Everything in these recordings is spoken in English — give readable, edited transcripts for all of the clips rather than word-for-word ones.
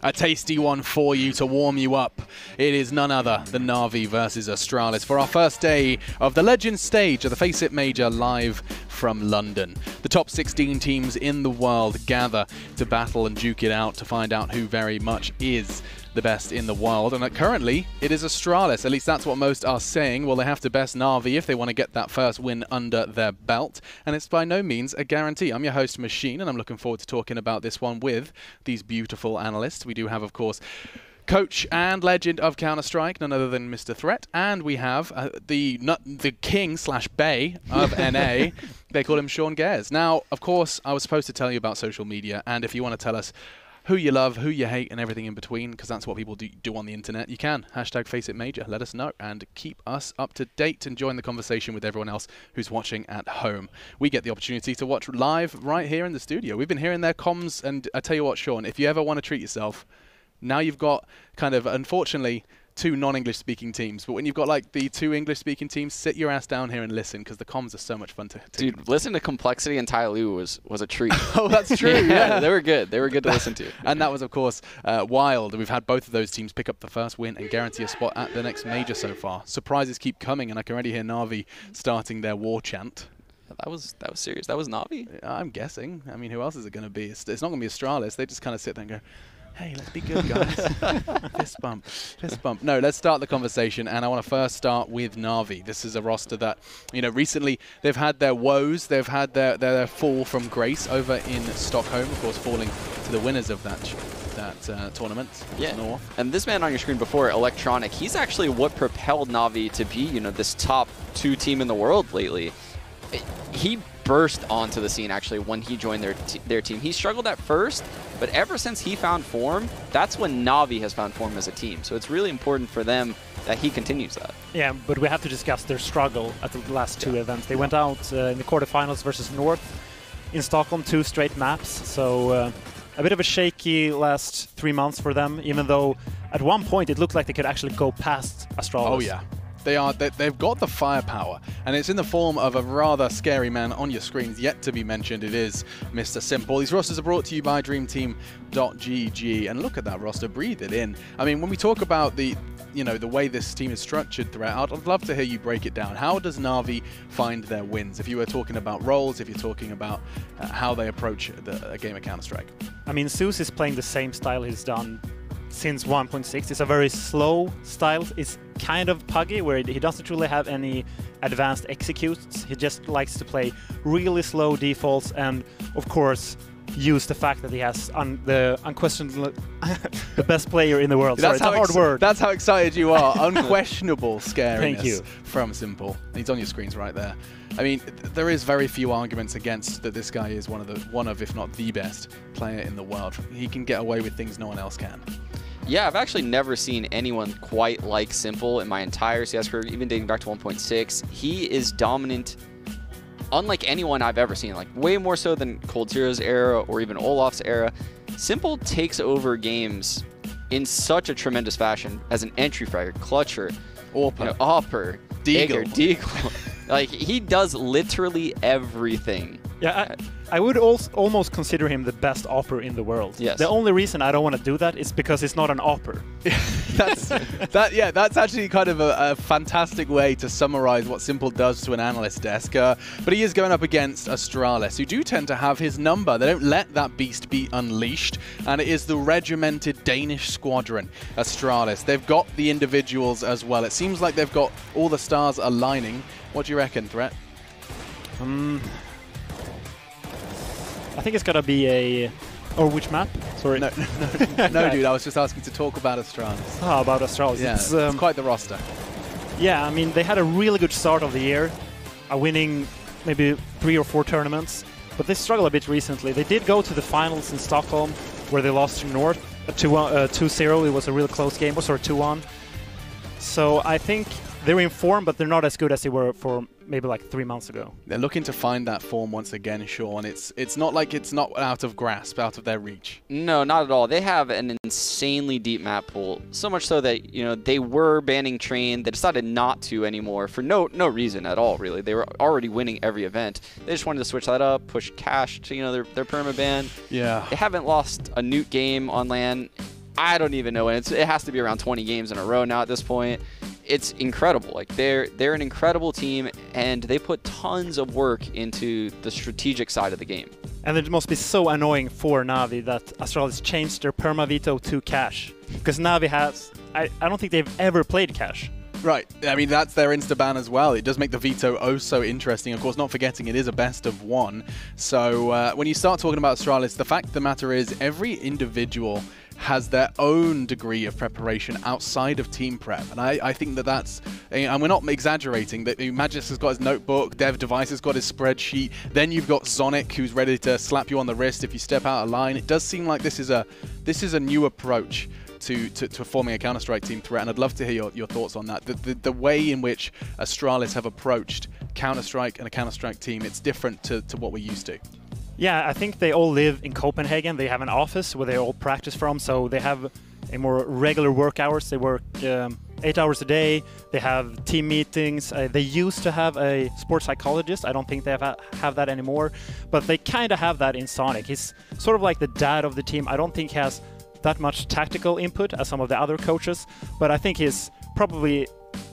A tasty one for you to warm you up. It is none other than NaVi versus Astralis for our first day of the Legends stage of the FACEIT Major live from London. The top 16 teams in the world gather to battle and duke it out to find out who very much is the best in the world, and currently it is Astralis. At least that's what most are saying. Well, they have to best NaVi if they want to get that first win under their belt, and it's by no means a guarantee. I'm your host, Machine, and I'm looking forward to talking about this one with these beautiful analysts. We do have, of course, coach and legend of Counter-Strike, none other than Mr. Threat, and we have the king/bay of NA. They call him Sean Gares. Now, of course, I was supposed to tell you about social media, and if you want to tell us who you love, who you hate, and everything in between, because that's what people do on the internet, you can. Hashtag FACEITMajor. Let us know and keep us up to date and join the conversation with everyone else who's watching at home. We get the opportunity to watch live right here in the studio. We've been hearing their comms, and I tell you what, Sean, if you ever want to treat yourself, now you've got kind of, unfortunately, two non-English speaking teams, but when you've got like the two English speaking teams, sit your ass down here and listen, because the comms are so much fun to Dude, listen to Complexity and Ty Lu was a treat. Oh, that's true. Yeah, they were good. They were good to listen to. And that was, of course, wild. We've had both of those teams pick up the first win and guarantee a spot at the next major so far. Surprises keep coming, and I can already hear NaVi starting their war chant. That was serious. That was NaVi? I'm guessing. I mean, who else is it going to be? It's not going to be Astralis. They just kind of sit there and go, hey, let's be good, guys. Fist bump. Fist bump. No, let's start the conversation, and I want to first start with NaVi. This is a roster that, you know, recently they've had their woes. They've had their fall from grace over in Stockholm, of course, falling to the winners of that tournament. Yeah. North. And this man on your screen before, Electronic, he's actually what propelled NaVi to be, you know, this top 2 team in the world lately. He burst onto the scene actually when he joined their team. He struggled at first, but ever since he found form, that's when NaVi has found form as a team. So it's really important for them that he continues that. Yeah, but we have to discuss their struggle at the last 2 events. They went out in the quarterfinals versus North in Stockholm, 2 straight maps. So a bit of a shaky last 3 months for them, even though at one point it looked like they could actually go past Astralis. Oh yeah. They've got the firepower, and it's in the form of a rather scary man on your screens yet to be mentioned. It is Mr. Simple. These rosters are brought to you by DreamTeam.gg, and look at that roster, breathe it in. I mean, when we talk about the way this team is structured throughout, I'd love to hear you break it down. How does NaVi find their wins? If you were talking about roles, if you're talking about how they approach a game of Counter-Strike. I mean, Zeus is playing the same style he's done since 1.6. It's a very slow style. It's kind of puggy, where he doesn't really have any advanced executes. He just likes to play really slow defaults, and of course use the fact that he has the unquestionable the best player in the world. Sorry, it's a hard word. That's how excited you are. Unquestionable scariness. Thank you. From Simple. He's on your screens right there. I mean, there is very few arguments against that this guy is one of, if not the best player in the world. He can get away with things no one else can. Yeah, I've actually never seen anyone quite like Simple in my entire CS career, even dating back to 1.6. He is dominant, unlike anyone I've ever seen, like way more so than Cold Zero's era or even Olaf's era. Simple takes over games in such a tremendous fashion as an entry fragger, clutcher, AWPer, Deagle. Like, he does literally everything. Yeah, I would almost consider him the best AWPer in the world. Yes. The only reason I don't want to do that is because it's not an AWPer. That's actually kind of a fantastic way to summarize what Simple does to an analyst desk. But he is going up against Astralis, who do tend to have his number. They don't let that beast be unleashed, and it is the regimented Danish squadron, Astralis. They've got the individuals as well. It seems like they've got all the stars aligning. What do you reckon, Threat? I think it's gotta be a... Or which map? Sorry. No, dude, I was just asking to talk about Astralis. Oh, about Astralis. Yeah, it's quite the roster. Yeah, I mean, they had a really good start of the year, winning maybe 3 or 4 tournaments, but they struggled a bit recently. They did go to the finals in Stockholm, where they lost to North 2-0. It was a really close game, or sorry, 2-1. So I think they're in form, but they're not as good as they were for maybe like 3 months ago. They're looking to find that form once again, Sean. It's not like it's not out of grasp, out of their reach. No, not at all. They have an insanely deep map pool, so much so that, you know, they were banning Train. They decided not to anymore for no reason at all, really. They were already winning every event. They just wanted to switch that up, push Cash to, you know, their permaban. Yeah. They haven't lost a Nuke game on LAN. I don't even know. It has to be around 20 games in a row now at this point. It's incredible. Like they're an incredible team, and they put tons of work into the strategic side of the game. And it must be so annoying for Navi that Astralis changed their perma veto to Cash, because Navi has, I don't think they've ever played Cash. Right. I mean, that's their insta-ban as well. It does make the veto oh so interesting. Of course, not forgetting it is a best of one. So when you start talking about Astralis, the fact of the matter is every individual has their own degree of preparation outside of team prep. And I think that that's, and we're not exaggerating, that Magis has got his notebook, Dev Device has got his spreadsheet, then you've got Sonic who's ready to slap you on the wrist if you step out of line. It does seem like this is a new approach to forming a Counter-Strike team threat, and I'd love to hear your thoughts on that. The way in which Astralis have approached Counter-Strike and a Counter-Strike team, it's different to what we're used to. Yeah, I think they all live in Copenhagen. They have an office where they all practice from, so they have a more regular work hours. They work 8 hours a day. They have team meetings. They used to have a sports psychologist. I don't think they have that anymore, but they kind of have that in Sonic. He's sort of like the dad of the team. I don't think he has that much tactical input as some of the other coaches, but I think he's probably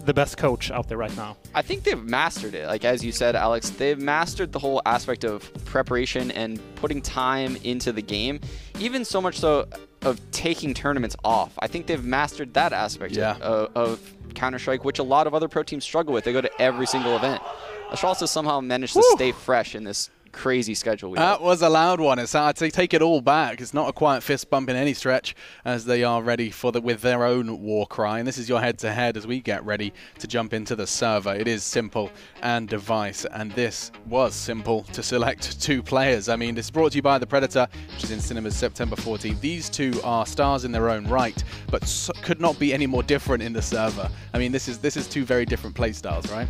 the best coach out there right now. I think they've mastered it. Like, as you said, Alex, they've mastered the whole aspect of preparation and putting time into the game, even so much so of taking tournaments off. I think they've mastered that aspect of Counter-Strike, which a lot of other pro teams struggle with. They go to every single event. Astralis has somehow managed to stay fresh in this crazy schedule. That was a loud one. I'd say take it all back. It's not a quiet fist bump in any stretch, as they are ready for with their own war cry. And this is your head-to-head as we get ready to jump into the server. It is Simple and Device, and this was simple to select 2 players. I mean, this is brought to you by The Predator, which is in cinemas September 14th. These 2 are stars in their own right, but could not be any more different in the server. I mean, this is 2 very different play styles, right?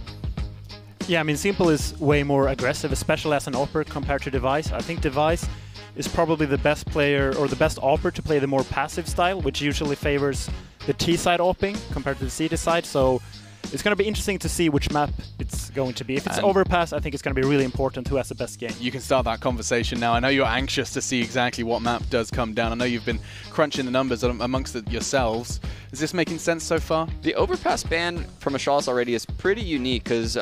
Yeah, I mean, Simple is way more aggressive, especially as an AWPer compared to Device. I think Device is probably the best player or the best AWPer to play the more passive style, which usually favors the T-side AWPing compared to the CT side. So it's going to be interesting to see which map it's going to be. If it's Overpass, I think it's going to be really important who has the best game. You can start that conversation now. I know you're anxious to see exactly what map does come down. I know you've been crunching the numbers amongst yourselves. Is this making sense so far? The Overpass ban from Astralis already is pretty unique, because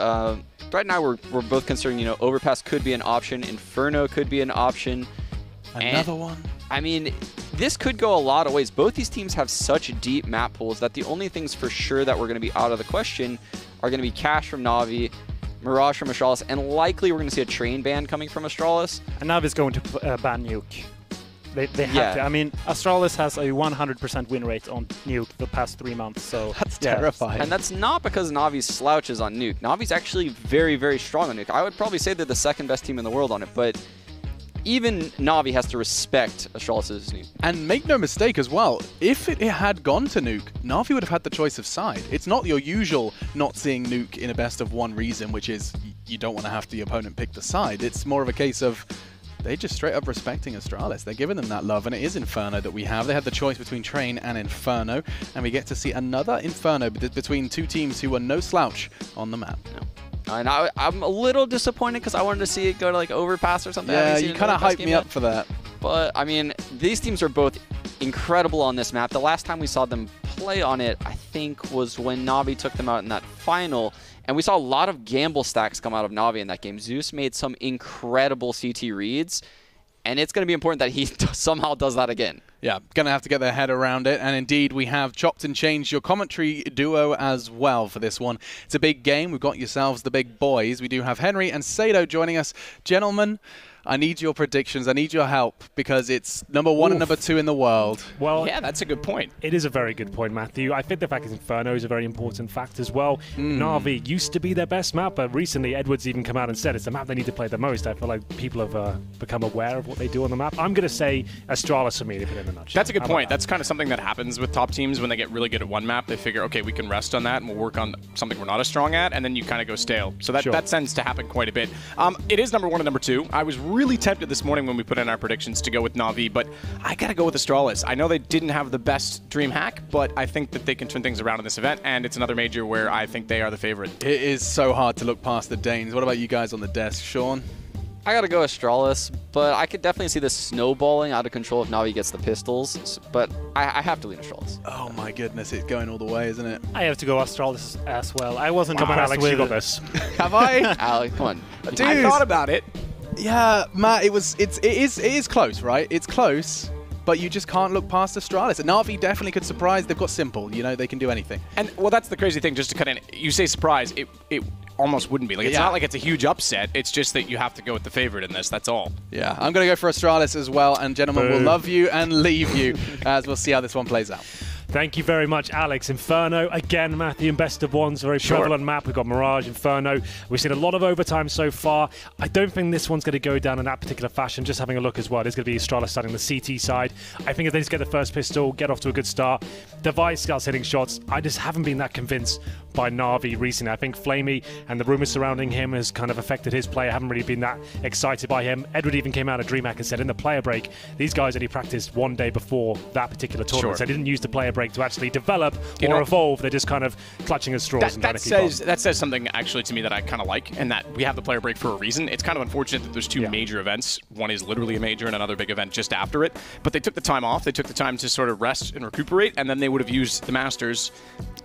right now we're both considering, you know, Overpass could be an option, Inferno could be an option. Another one? I mean, this could go a lot of ways. Both these teams have such deep map pools that the only things for sure that we're going to be out of the question are going to be Cash from NaVi, Mirage from Astralis, and likely we're going to see a Train ban coming from Astralis. And NaVi's going to ban Nuke. They have to. I mean, Astralis has a 100% win rate on Nuke the past 3 months, so that's terrifying. And that's not because Navi's slouches on Nuke. Navi's actually very, very strong on Nuke. I would probably say they're the second best team in the world on it, but even Navi has to respect Astralis' Nuke. And make no mistake as well, if it had gone to Nuke, Navi would have had the choice of side. It's not your usual not seeing Nuke in a best of one reason, which is you don't want to have the opponent pick the side. It's more of a case of they just straight up respecting Astralis. They're giving them that love, and it is Inferno that we have. They had the choice between Train and Inferno, and we get to see another Inferno between 2 teams who are no slouch on the map. No. And I'm a little disappointed because I wanted to see it go to like Overpass or something. Yeah, you kind of hyped me up for that. But I mean, these teams are both incredible on this map. The last time we saw them play on it, I think, was when Navi took them out in that final. And we saw a lot of gamble stacks come out of Navi in that game. Zeus made some incredible CT reads, and it's going to be important that he somehow does that again. Yeah, going to have to get their head around it. And indeed, we have chopped and changed your commentary duo as well for this one. It's a big game. We've got yourselves the big boys. We do have Henry and Sado joining us. Gentlemen, I need your predictions. I need your help because it's #1 and #2 in the world. Well, yeah, that's a good point. It is a very good point, Matthew. I think the fact that Inferno is a very important fact as well. NaVi used to be their best map, but recently Edwards even come out and said it's the map they need to play the most. I feel like people have become aware of what they do on the map. I'm going to say Astralis for me to put in a nutshell. That's a good point. That's kind of something that happens with top teams when they get really good at one map. They figure, okay, we can rest on that and we'll work on something we're not as strong at, and then you kind of go stale. So that tends to happen quite a bit. It is #1 and #2. I was really tempted this morning when we put in our predictions to go with NaVi, but I got to go with Astralis. I know they didn't have the best dream hack, but I think that they can turn things around in this event, and it's another major where I think they are the favorite. It is so hard to look past the Danes. What about you guys on the desk? Sean? I gotta go Astralis, but I could definitely see this snowballing out of control if NaVi gets the pistols, but I have to lean Astralis. Oh my goodness, it's going all the way, isn't it? I have to go Astralis as well. I wasn't Come on, impressed Alex, with you got this. Have I? Alex, come on. Dude. I thought about it. Yeah, Matt, it is close, right? It's close, but you just can't look past Astralis. And NaVi definitely could surprise. They've got Simple, you know, they can do anything. And, well, that's the crazy thing, just to cut in. You say surprise, it almost wouldn't be. Like, it's not like it's a huge upset. It's just that you have to go with the favorite in this. That's all. Yeah, I'm going to go for Astralis as well. And gentlemen, we'll love you and leave you as we'll see how this one plays out. Thank you very much, Alex. Inferno, again, Matthew, in best of ones, very prevalent map. We've got Mirage, Inferno. We've seen a lot of overtime so far. I don't think this one's going to go down in that particular fashion. Just having a look as well, there's going to be Astralis starting the CT side. I think if they just get the first pistol, get off to a good start. NaVi starts hitting shots. I just haven't been that convinced by NaVi recently. I think Flamey and the rumors surrounding him has kind of affected his play. I haven't really been that excited by him. Edward even came out of DreamHack and said in the player break, these guys only practiced one day before that particular tournament. So they didn't use the player break to actually develop or evolve. They're just kind of clutching at straws and trying to keep on. That says something actually to me that I kind of like, and that we have the player break for a reason. It's kind of unfortunate that there's two major events. One is literally a major and another big event just after it. But they took the time off. They took the time to sort of rest and recuperate, and then they would have used the Masters,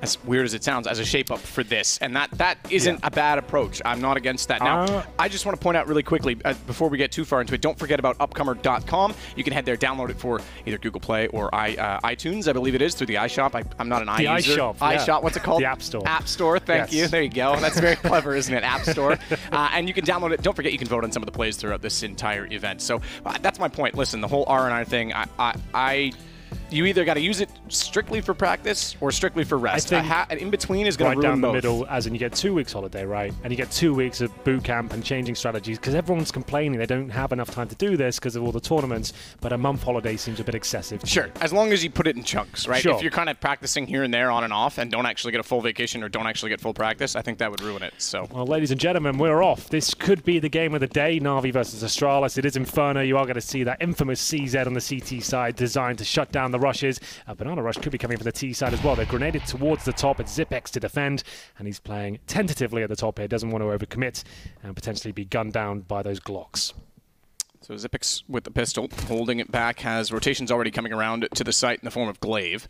as weird as it sounds, as a shape-up for this. And that isn't a bad approach. I'm not against that. Now, I just want to point out really quickly, before we get too far into it, don't forget about upcomer.com. You can head there, download it for either Google Play or iTunes, I believe it is, through the iShop. I'm not an iUser. iShop. iShop, what's it called? The App Store. App Store, thank you. There you go. That's very clever, isn't it? App Store. And you can download it. Don't forget you can vote on some of the plays throughout this entire event. So that's my point. Listen, the whole R&I thing, you either got to use it strictly for practice or strictly for rest. An in-between is going to ruin both. Right down the middle, as in you get 2 weeks holiday, right? And you get 2 weeks of boot camp and changing strategies, because everyone's complaining they don't have enough time to do this because of all the tournaments, but a month holiday seems a bit excessive. Sure, as long as you put it in chunks, right? Sure. If you're kind of practicing here and there on and off and don't actually get a full vacation or don't actually get full practice, I think that would ruin it. So, well, ladies and gentlemen, we're off. This could be the game of the day, NaVi versus Astralis. It is Inferno. You are going to see that infamous CZ on the CT side designed to shut down the rushes. Banana Rush could be coming from the T side as well. They're grenaded towards the top. It's Zipex to defend, and he's playing tentatively at the top here. Doesn't want to overcommit and potentially be gunned down by those Glocks. So Zipex with the pistol, holding it back, has rotations already coming around to the site in the form of Glaive.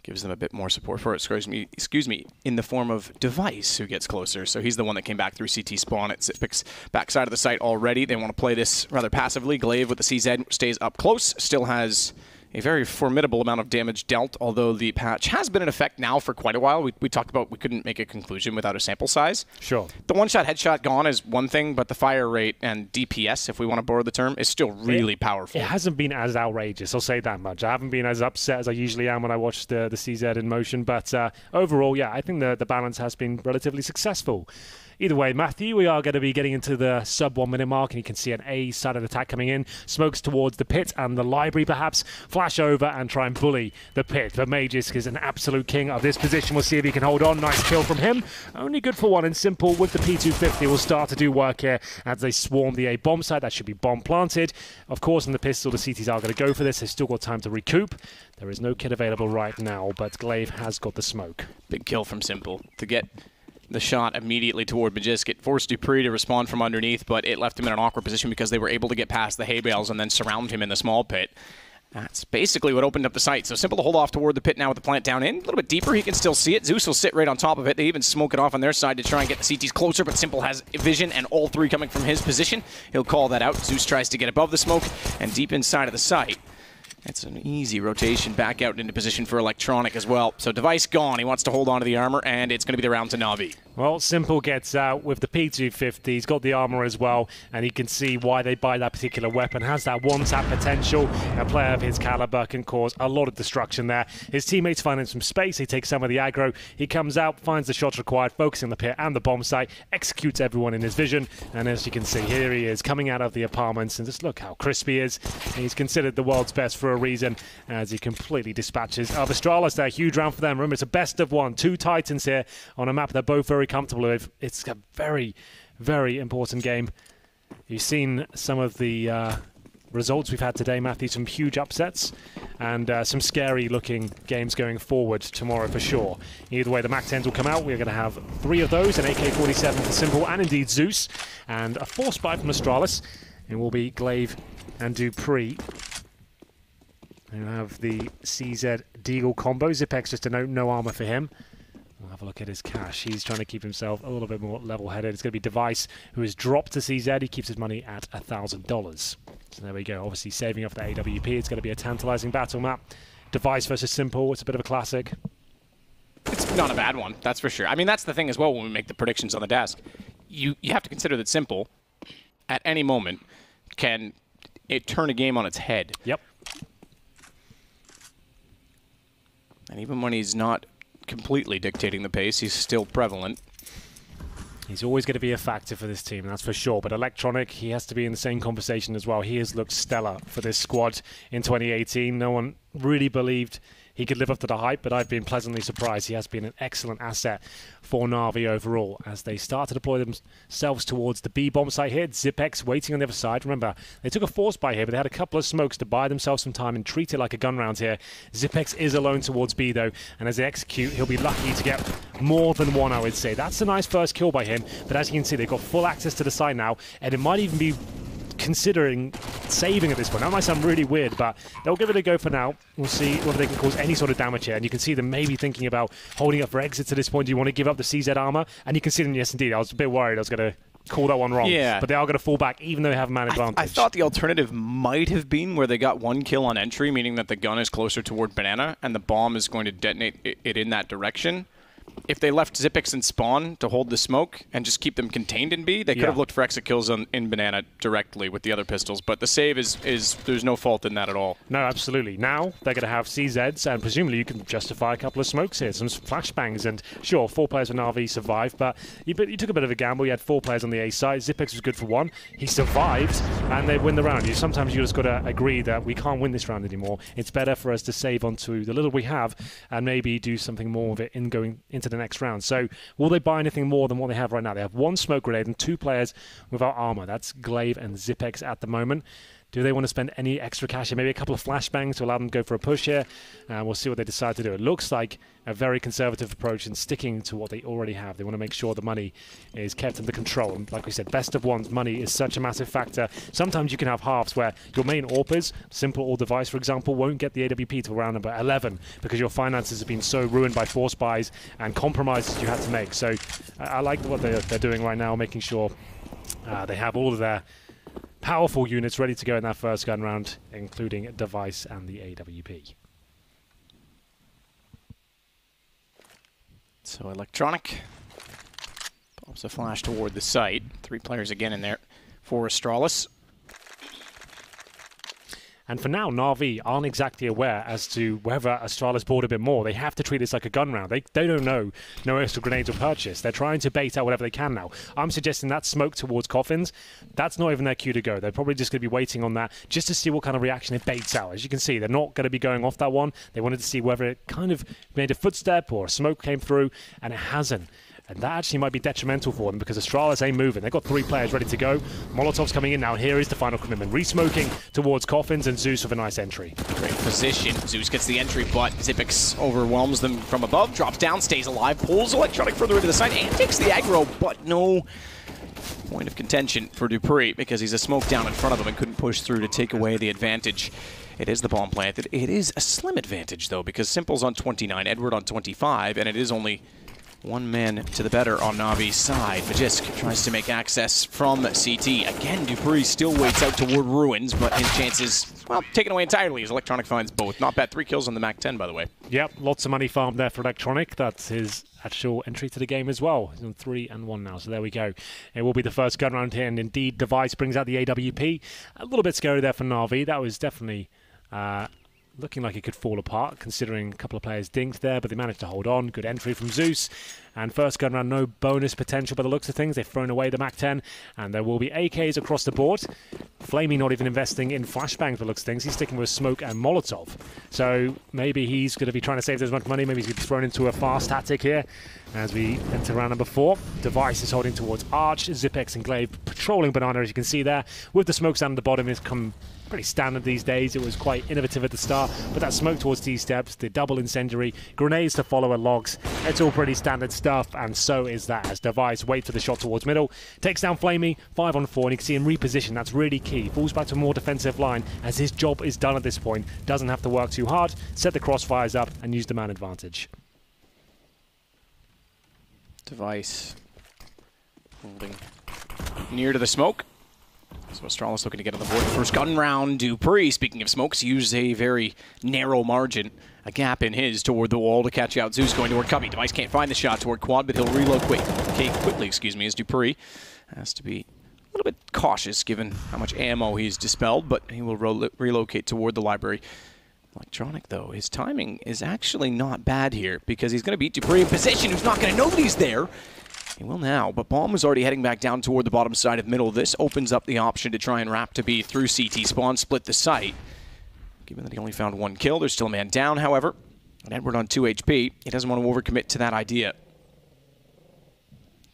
Gives them a bit more support for it, excuse me, in the form of Device, who gets closer. So he's the one that came back through CT spawn at Zipex's backside of the site already. They want to play this rather passively. Glaive with the CZ stays up close, still has a very formidable amount of damage dealt, although the patch has been in effect now for quite a while. We talked about we couldn't make a conclusion without a sample size. Sure. The one-shot headshot gone is one thing, but the fire rate and DPS, if we want to borrow the term, is still really powerful. It hasn't been as outrageous, I'll say that much. I haven't been as upset as I usually am when I watch the CZ in motion, but overall, yeah, I think the balance has been relatively successful. Either way, Matthew, we are going to be getting into the sub 1 minute mark, and you can see an A side of attack coming in. Smokes towards the pit and the library, perhaps. Flash over and try and bully the pit. But Magisk is an absolute king of this position. We'll see if he can hold on. Nice kill from him. Only good for one, and Simple with the P250 will start to do work here as they swarm the A bomb site. That should be bomb planted. Of course, in the pistol, the CTs are going to go for this. They've still got time to recoup. There is no kit available right now, but Glaive has got the smoke. Big kill from Simple to get the shot immediately toward Magisk. It forced Dupree to respond from underneath, but it left him in an awkward position because they were able to get past the hay bales and then surround him in the small pit. That's basically what opened up the site. So Simple to hold off toward the pit now with the plant down in. A little bit deeper, he can still see it. Zeus will sit right on top of it. They even smoke it off on their side to try and get the CTs closer, but Simple has vision and all three coming from his position. He'll call that out. Zeus tries to get above the smoke and deep inside of the site. It's an easy rotation back out into position for Electronic as well. So Device gone. He wants to hold on to the armor, and it's going to be the round to NaVi. Well, Simple gets out with the P250. He's got the armor as well, and you can see why they buy that particular weapon. Has that one-tap potential. A player of his caliber can cause a lot of destruction there. His teammates find him some space. He takes some of the aggro. He comes out, finds the shots required, focusing on the pit and the bomb site, executes everyone in his vision. And as you can see, here he is coming out of the apartments, and just look how crisp he is. He's considered the world's best for a reason, as he completely dispatches Astralis there. Huge round for them. Remember, it's a best of one. 2 Titans here on a map they're both very comfortable with. It's a very, very important game. You've seen some of the results we've had today, Matthew. Some huge upsets and some scary looking games going forward tomorrow for sure. Either way, the MAC-10s will come out. We're going to have 3 of those, an AK-47 for Simple and indeed Zeus, and a Force Spy from Astralis. It will be Glaive and Dupree. We'll have the CZ Deagle combo. Zipex, just a note, no armor for him. We'll have a look at his cash. He's trying to keep himself a little bit more level-headed. It's going to be Device, who has dropped to CZ. He keeps his money at $1,000. So there we go. Obviously saving up the AWP. It's going to be a tantalizing battle map. Device versus Simple. It's a bit of a classic. It's not a bad one, that's for sure. I mean, that's the thing as well when we make the predictions on the desk. You have to consider that Simple, at any moment, can turn a game on its head. Yep. And even when he's not completely dictating the pace, he's still prevalent. He's always going to be a factor for this team, that's for sure. But Electronic, he has to be in the same conversation as well. He has looked stellar for this squad in 2018. No one really believed he could live up to the hype, but I've been pleasantly surprised. He has been an excellent asset for NaVi overall as they start to deploy themselves towards the B bomb site here. Zipex waiting on the other side. Remember, they took a force buy here, but they had a couple of smokes to buy themselves some time and treat it like a gun round here. Zipex is alone towards B though, and as they execute, he'll be lucky to get more than one, I would say. That's a nice first kill by him, but as you can see, they've got full access to the site now, and it might even be considering saving at this point. That might sound really weird, but they'll give it a go for now. We'll see whether they can cause any sort of damage here. And you can see them maybe thinking about holding up for exits at this point. Do you want to give up the CZ armor? And you can see them, yes, indeed. I was a bit worried I was going to call that one wrong. Yeah. But they are going to fall back, even though they have man advantage. I thought the alternative might have been where they got 1 kill on entry, meaning that the gun is closer toward Banana, and the bomb is going to detonate it in that direction. If they left Zipex and Spawn to hold the smoke and just keep them contained in B, they could have looked for exit kills in Banana directly with the other pistols. But the save is there's no fault in that at all. No, absolutely. Now they're going to have CZs, and presumably you can justify a couple of smokes here, some flashbangs. And sure, 4 players with NaVi survived, but you took a bit of a gamble. You had 4 players on the A side. Zipex was good for 1. He survived, and they win the round. Sometimes you just got to agree that we can't win this round anymore. It's better for us to save onto the little we have and maybe do something more of it in going into the next round. So will they buy anything more than what they have right now? They have 1 smoke grenade and 2 players without armor. That's Glaive and Zipex at the moment. Do they want to spend any extra cash here? Maybe a couple of flashbangs to allow them to go for a push here. We'll see what they decide to do. It looks like a very conservative approach in sticking to what they already have. They want to make sure the money is kept under control. And like we said, best of ones, money is such a massive factor. Sometimes you can have halves where your main AWPers, Simple or Device, for example, won't get the AWP till round number 11 because your finances have been so ruined by force buys and compromises you had to make. So I like what they're doing right now, making sure they have all of their powerful units ready to go in that first gun round, including Device and the AWP. So Electronic pops a flash toward the site. 3 players again in there for Astralis. And for now, NaVi aren't exactly aware as to whether Astralis bought a bit more. They have to treat this like a gun round. They don't know. No extra grenades were purchased. They're trying to bait out whatever they can now. I'm suggesting that smoke towards coffins, that's not even their cue to go. They're probably just going to be waiting on that just to see what kind of reaction it baits out. As you can see, they're not going to be going off that one. They wanted to see whether it kind of made a footstep or a smoke came through, and it hasn't. And that actually might be detrimental for them because Astralis ain't moving. They've got 3 players ready to go. Molotov's coming in now. Here is the final commitment. Re-smoking towards coffins and Zeus with a nice entry. Great position. Zeus gets the entry, but Zipex overwhelms them from above, drops down, stays alive, pulls Electronic further into the side, and takes the aggro, but no point of contention for Dupree because he's a smoke down in front of him and couldn't push through to take away the advantage. It is the bomb planted. It is a slim advantage, though, because Simple's on 29, Edward on 25, and it is only One man to the better on Navi's side. Magisk tries to make access from CT. Again, Dupree still waits out toward Ruins, but his chances, well, taken away entirely as Electronic finds both. Not bad. 3 kills on the Mac 10, by the way. Yep, lots of money farmed there for Electronic. That's his actual entry to the game as well. He's on 3-1 now, so there we go. It will be the first gun round here, and indeed, Device brings out the AWP. A little bit scary there for Na'Vi. That was definitely looking like it could fall apart, considering a couple of players dinked there, but they managed to hold on. Good entry from Zeus. And first gun round, no bonus potential by the looks of things. They've thrown away the Mac 10, and there will be AKs across the board. Flamey not even investing in flashbangs by the looks of things. He's sticking with smoke and Molotov. So maybe he's going to be trying to save as much money. Maybe he's going to be thrown into a fast tactic here as we enter round number 4. Device is holding towards Arch. Zipex and Glaive patrolling Banana, as you can see there. With the smokes down at the bottom, it's come pretty standard these days. It was quite innovative at the start, but that smoke towards T-steps, the double incendiary, grenades to follow a logs, it's all pretty standard stuff, and so is that as Device waits for the shot towards middle, takes down Flamey, 5-on-4, and you can see him reposition. That's really key. Falls back to a more defensive line as his job is done at this point. Doesn't have to work too hard, set the crossfires up, and use the man advantage. Device holding near to the smoke. So Astralis looking to get on the board. First gun round, Dupree, speaking of smokes, used a very narrow margin, a gap in his toward the wall to catch out Zeus going toward Cubby. Device can't find the shot toward Quad, but he'll reload quickly, as Dupree has to be a little bit cautious given how much ammo he's dispelled, but he will relocate toward the library. Electronic, though, his timing is actually not bad here because he's going to beat Dupree in position, who's not going to know that he's there. He will now, but Bomb was already heading back down toward the bottom side of middle. This opens up the option to try and wrap to B through CT spawn, split the site. Given that he only found 1 kill, there's still a man down, however. And Edward on 2 HP. He doesn't want to overcommit to that idea.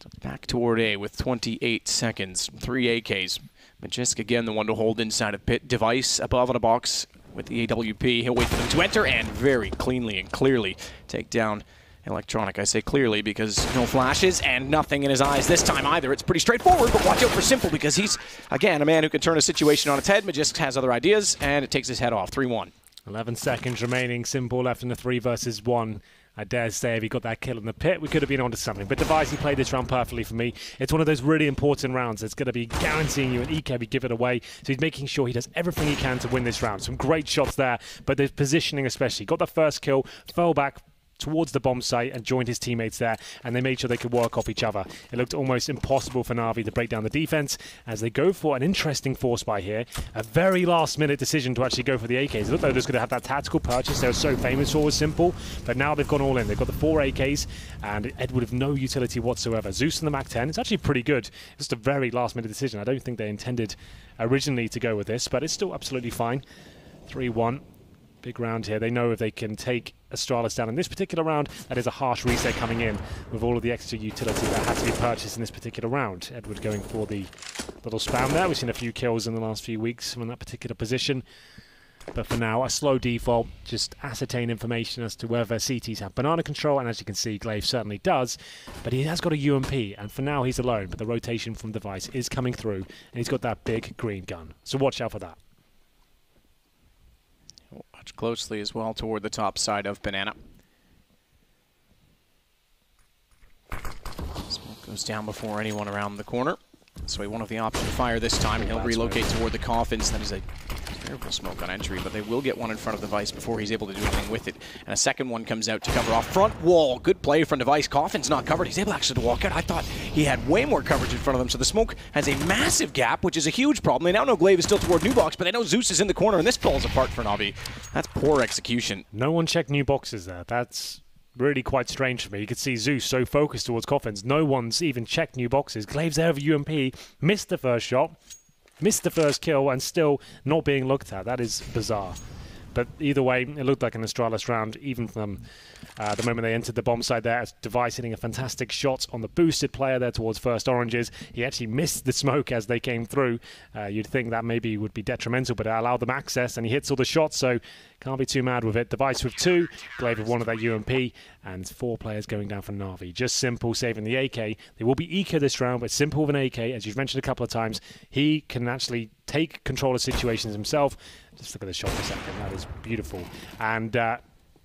So back toward A with 28 seconds. 3 AKs. Magisk again, the one to hold inside of pit. Device above on a box with the AWP. He'll wait for them to enter and very cleanly and clearly take down Electronic. I say clearly because no flashes and nothing in his eyes this time either. It's pretty straightforward, but watch out for Simple because he's, again, a man who can turn a situation on its head. Magisk has other ideas, and it takes his head off. 3-1. 11 seconds remaining. Simple left in the 3 versus 1. I dare say if he got that kill in the pit, we could have been onto something. But Device, he played this round perfectly for me. It's one of those really important rounds. It's going to be guaranteeing you an EK we give it away. So he's making sure he does everything he can to win this round. Some great shots there, but the positioning especially. Got the first kill, fell back towards the bomb site and joined his teammates there, and they made sure they could work off each other. It looked almost impossible for Na'Vi to break down the defense as they go for an interesting force buy here. A very last-minute decision to actually go for the AKs. It looked like they were just going to have that tactical purchase they were so famous for was Simple, but now they've gone all in. They've got the 4 AKs, and Edward of no utility whatsoever. Zeus and the Mac 10, it's actually pretty good. It's just a very last-minute decision. I don't think they intended originally to go with this, but it's still absolutely fine. 3-1. Big round here. They know if they can take Astralis down in this particular round, that is a harsh reset coming in with all of the extra utility that had to be purchased in this particular round. Edward going for the little spam there. We've seen a few kills in the last few weeks from that particular position. But for now, a slow default, just ascertain information as to whether CTs have banana control, and as you can see, Glaive certainly does. But he has got a UMP, and for now he's alone, but the rotation from Device is coming through, and he's got that big green gun. So watch out for that. Watch closely as well toward the top side of Banana. Smoke goes down before anyone around the corner. So he won't have the option to fire this time, and he'll relocate toward the coffins. That is a terrible smoke on entry, but they will get one in front of Device before he's able to do anything with it. And a second one comes out to cover off front wall. Good play from Device. Coffin's not covered. He's able actually to walk out. I thought he had way more coverage in front of them, so the smoke has a massive gap, which is a huge problem. They now know Glaive is still toward new box, but they know Zeus is in the corner, and this falls apart for Na'Vi. That's poor execution. No one checked new boxes there. That's really quite strange for me. You could see Zeus so focused towards coffins. No one's even checked new boxes. Glaive's there with UMP, missed the first shot, missed the first kill, and still not being looked at. That is bizarre. But either way, it looked like an Astralis round, even from the moment they entered the bomb side there, as Device hitting a fantastic shot on the boosted player there towards first oranges. He actually missed the smoke as they came through. You'd think that maybe would be detrimental, but it allowed them access, and he hits all the shots, so can't be too mad with it. Device with 2, Glaive with 1 of that UMP, and 4 players going down for Na'Vi. Just Simple saving the AK. They will be eco this round, but Simple with an AK, as you've mentioned a couple of times, he can actually take control of situations himself. Just look at the shot for a second. That is beautiful. And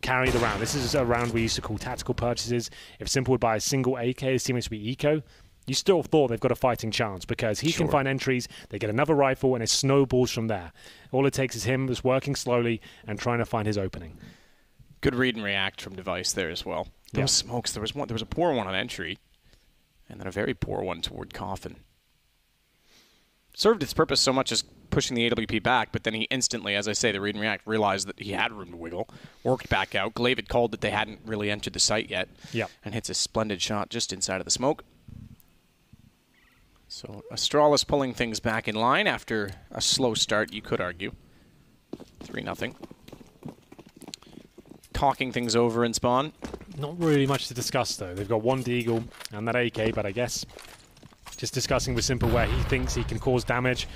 carry the round. This is a round we used to call tactical purchases. If Simple would buy a single AK, his teammates would be eco, you still thought they've got a fighting chance because he can find entries, they get another rifle, and it snowballs from there. All it takes is him just working slowly and trying to find his opening. Good read and react from Device there as well. Those smokes, there was a poor one on entry, and then a very poor one toward Coffin. Served its purpose so much as pushing the AWP back, but then he instantly, as I say, the read and react, realized that he had room to wiggle, worked back out. Glaive had called that they hadn't really entered the site yet, and hits a splendid shot just inside of the smoke. So Astralis pulling things back in line after a slow start, you could argue. 3-0. Talking things over in spawn. Not really much to discuss, though. They've got one Deagle and that AK, but I guess just discussing with Simple where he thinks he can cause damage.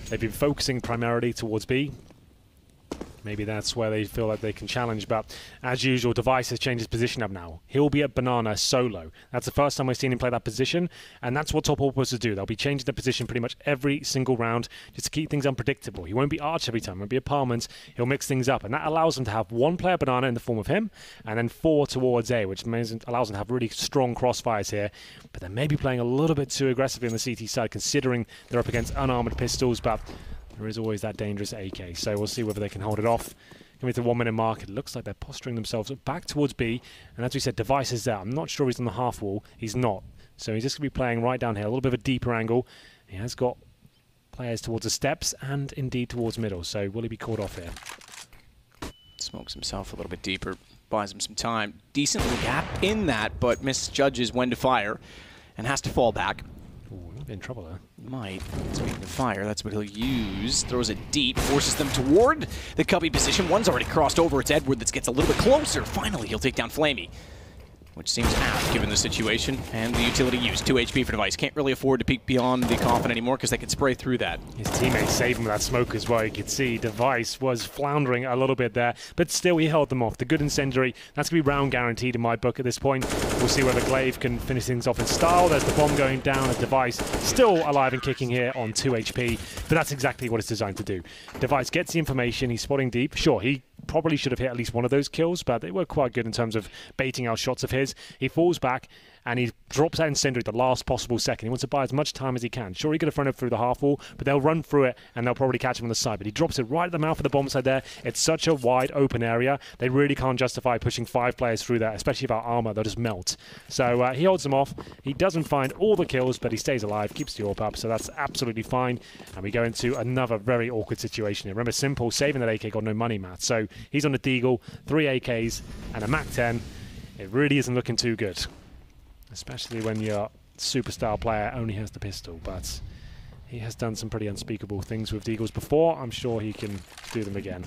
They've been focusing primarily towards B. Maybe that's where they feel like they can challenge, but as usual, Device has changed his position up now. He'll be at Banana solo. That's the first time we've seen him play that position, and that's what top AWPers do. They'll be changing the position pretty much every single round just to keep things unpredictable. He won't be Arch every time, he won't be Apartments. He'll mix things up, and that allows him to have one player Banana in the form of him, and then 4 towards A, which allows him to have really strong crossfires here. But they may be playing a little bit too aggressively on the CT side, considering they're up against unarmored pistols, but there is always that dangerous AK, so we'll see whether they can hold it off. Coming to the 1 minute mark, it looks like they're posturing themselves back towards B, and as we said, Device is there. I'm not sure he's on the half wall. He's not. So he's just going to be playing right down here, a little bit of a deeper angle. He has got players towards the steps and indeed towards middle, so will he be caught off here? Smokes himself a little bit deeper, buys him some time. Decent little gap in that, but misjudges when to fire and has to fall back. Ooh, in trouble there. Might. Speaking of fire, that's what he'll use. Throws it deep, forces them toward the cubby position. One's already crossed over. It's Edward that gets a little bit closer. Finally, he'll take down Flamey, which seems apt given the situation. And the utility used. 2 HP for Device. Can't really afford to peek beyond the Coffin anymore because they can spray through that. His teammates saved him with that smoke as well. You could see Device was floundering a little bit there, but still he held them off. The good incendiary, that's going to be round guaranteed in my book at this point. We'll see whether Glaive can finish things off in style. There's the bomb going down at Device. Still alive and kicking here on 2 HP, but that's exactly what it's designed to do. Device gets the information. He's spotting deep. Sure, he probably should have hit at least one of those kills, but they were quite good in terms of baiting out shots of his. He falls back and he drops that incendiary at the last possible second. He wants to buy as much time as he can. Sure, he could have thrown it through the half wall, but they'll run through it and they'll probably catch him on the side. But he drops it right at the mouth of the bomb side there. It's such a wide open area. They really can't justify pushing 5 players through there, especially without armor. They'll just melt. So he holds them off. He doesn't find all the kills, but he stays alive, keeps the AWP up, so that's absolutely fine. And we go into another very awkward situation here. Remember, Simple saving that AK got no money, Matt. So he's on a Deagle, 3 AKs, and a MAC-10. It really isn't looking too good, especially when your superstar player only has the pistol, but he has done some pretty unspeakable things with Deagles before. I'm sure he can do them again.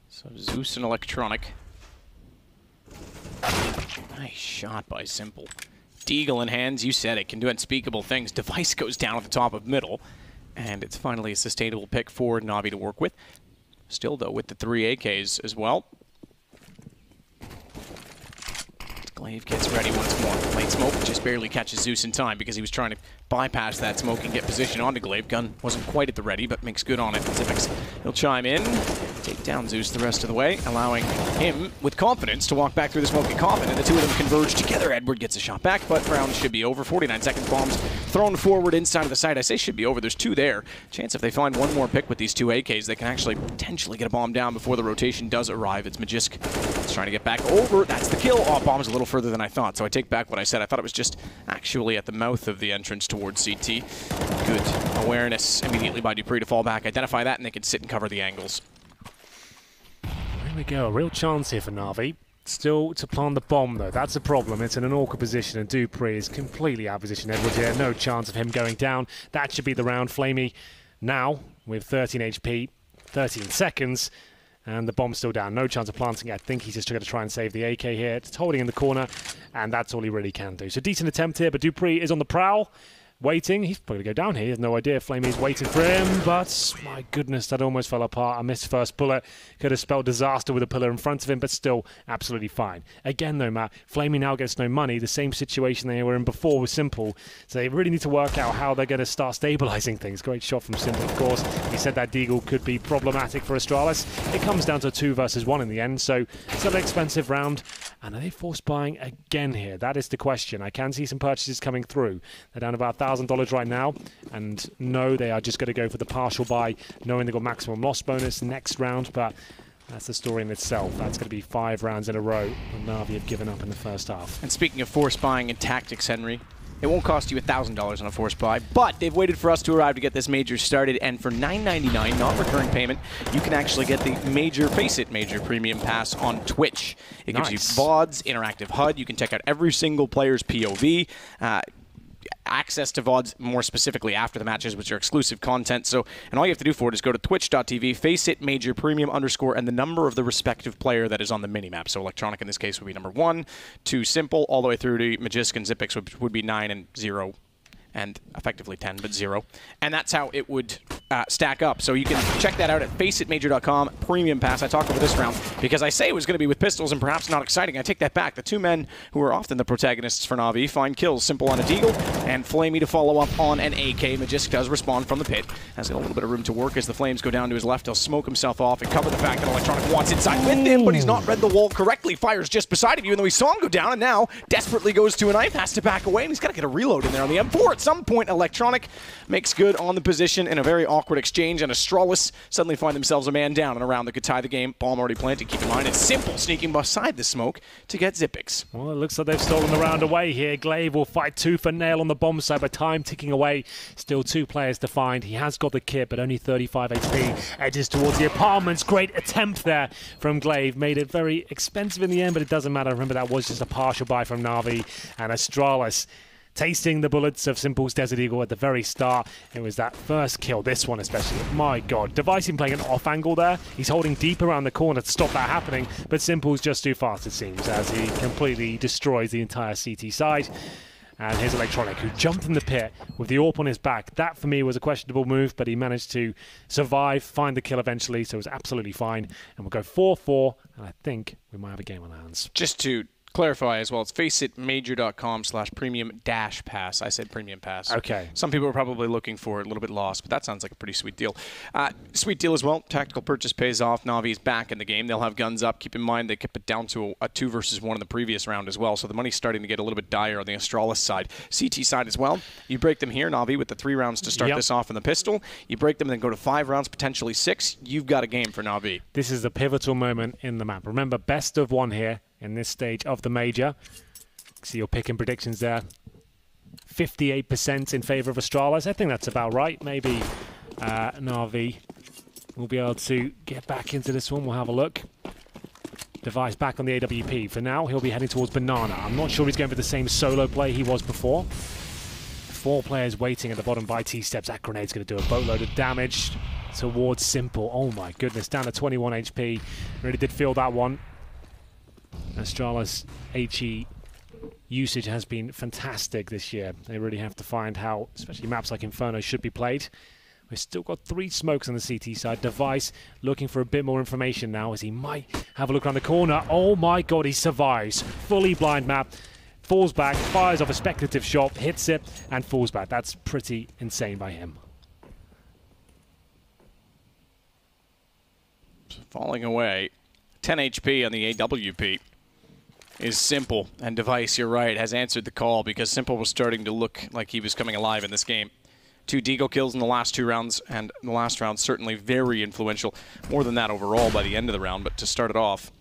So Zeus and Electronic. Nice shot by Simple. Deagle in hands, you said it, can do unspeakable things. Device goes down at the top of middle, and it's finally a sustainable pick for NaVi to work with. Still, though, with the 3 AKs as well. Glaive gets ready once more. Late smoke just barely catches Zeus in time because he was trying to bypass that smoke and get position onto Glaive. Gun wasn't quite at the ready, but makes good on it. Zipix, he'll chime in, take down Zeus the rest of the way, allowing him, with confidence, to walk back through the smoky Coffin, and the two of them converge together. Edward gets a shot back, but round should be over. 49 seconds, bombs thrown forward inside of the site. I say should be over. There's 2 there. Chance if they find one more pick with these 2 AKs, they can actually potentially get a bomb down before the rotation does arrive. It's Magisk. He's trying to get back over. That's the kill. Oh, bomb's a little further than I thought, so I take back what I said. I thought it was just actually at the mouth of the entrance towards CT. Good awareness immediately by Dupree to fall back, identify that, and they can sit and cover the angles. There we go. A real chance here for NaVi. Still to plant the bomb, though. That's a problem. It's in an awkward position, and Dupree is completely out of position. Edward here, no chance of him going down. That should be the round. Flamey now with 13 HP, 13 seconds. And the bomb's still down. No chance of planting it. I think he's just going to try and save the AK here. It's holding in the corner, and that's all he really can do. So decent attempt here, but Dupree is on the prowl. waiting. He's probably going to go down here. He has no idea. Flamey's waiting for him, but my goodness, that almost fell apart. A missed first bullet. Could have spelled disaster with a pillar in front of him, but still absolutely fine. Again, though, Matt, Flamey now gets no money. The same situation they were in before was Simple. So they really need to work out how they're going to start stabilizing things. Great shot from Simple, of course. He said that Deagle could be problematic for Astralis. It comes down to a 2 versus 1 in the end, so it's an expensive round. And are they force buying again here? That is the question. I can see some purchases coming through. They're down about $1,000 right now. And no, they are just going to go for the partial buy, knowing they've got maximum loss bonus next round. But that's the story in itself. That's going to be 5 rounds in a row. And NaVi have given up in the first half. And speaking of force buying and tactics, Henry, it won't cost you $1,000 on a force buy, but they've waited for us to arrive to get this major started, and for $9.99, not recurring payment, you can actually get the major FACEIT Major Premium Pass on Twitch. It gives you VODs, interactive HUD, you can check out every single player's POV, access to VODs more specifically after the matches, which are exclusive content. So, and all you have to do for it is go to twitch.tv, FACEIT Major Premium _ and the number of the respective player that is on the minimap. So Electronic in this case would be number 1, 2 Simple, all the way through to Magisk and Zipix, which would be 9 and 0. And effectively 10, but 0. And that's how it would stack up. So you can check that out at faceitmajor.com, Premium Pass. I talked about this round because I say it was going to be with pistols and perhaps not exciting. I take that back. The 2 men who are often the protagonists for NaVi find kills. Simple on a Deagle and Flamey to follow up on an AK. Magisk does respond from the pit. Has a little bit of room to work as the flames go down to his left. He'll smoke himself off and cover the fact that Electronic wants inside with him, but he's not read the wall correctly. Fires just beside of you, and though we saw him go down, and now desperately goes to a knife, has to back away, and he's got to get a reload in there on the M4 at some point. Electronic makes good on the position in a very awkward exchange, and Astralis suddenly find themselves a man down and around that could tie the game. Bomb already planted, keep in mind. It's Simple sneaking beside the smoke to get Zipix. Well, it looks like they've stolen the round away here. Glaive will fight tooth and nail on the bomb side, but time ticking away. Still 2 players to find. He has got the kit, but only 35 HP. Edges towards the apartments. Great attempt there from Glaive. Made it very expensive in the end, but it doesn't matter. Remember, that was just a partial buy from NaVi, and Astralis tasting the bullets of Simple's Desert Eagle at the very start. It was that first kill, this one especially. My God, Device playing an off angle there. He's holding deep around the corner to stop that happening, but Simple's just too fast, it seems, as he completely destroys the entire CT side. And here's Electronic, who jumped in the pit with the AWP on his back. That, for me, was a questionable move, but he managed to survive, find the kill eventually, so it was absolutely fine. And we'll go 4-4, and I think we might have a game on our hands. Just to clarify as well, it's faceitmajor.com/premium-pass. I said premium pass. Okay. Some people are probably looking for it, a little bit lost, but that sounds like a pretty sweet deal. Sweet deal as well. Tactical purchase pays off. NaVi's back in the game. They'll have guns up. Keep in mind they kept it down to a 2 versus 1 in the previous round as well, so the money's starting to get a little bit dire on the Astralis side. CT side as well. You break them here, NaVi, with the 3 rounds to start this off in the pistol. You break them, then go to 5 rounds, potentially 6. You've got a game for NaVi. This is a pivotal moment in the map. Remember, best of 1 here in this stage of the major. See your picking predictions there. 58% in favor of Astralis. I think that's about right. Maybe NaVi will be able to get back into this one. We'll have a look. Device back on the AWP. For now, he'll be heading towards Banana. I'm not sure he's going for the same solo play he was before. 4 players waiting at the bottom by T-steps. That grenade's going to do a boatload of damage towards Simple. Oh my goodness, down to 21 HP. Really did feel that one. Astralis HE usage has been fantastic this year. They really have to find how, especially maps like Inferno, should be played. We've still got 3 smokes on the CT side. Device looking for a bit more information now, as he might have a look around the corner. Oh my God, he survives. Fully blind map. Falls back, fires off a speculative shot, hits it, and falls back. That's pretty insane by him. Falling away. 10 HP on the AWP is Simple, and Device, you're right, has answered the call because Simple was starting to look like he was coming alive in this game. 2 Deagle kills in the last 2 rounds, and the last round certainly very influential. More than that overall by the end of the round, but to start it off,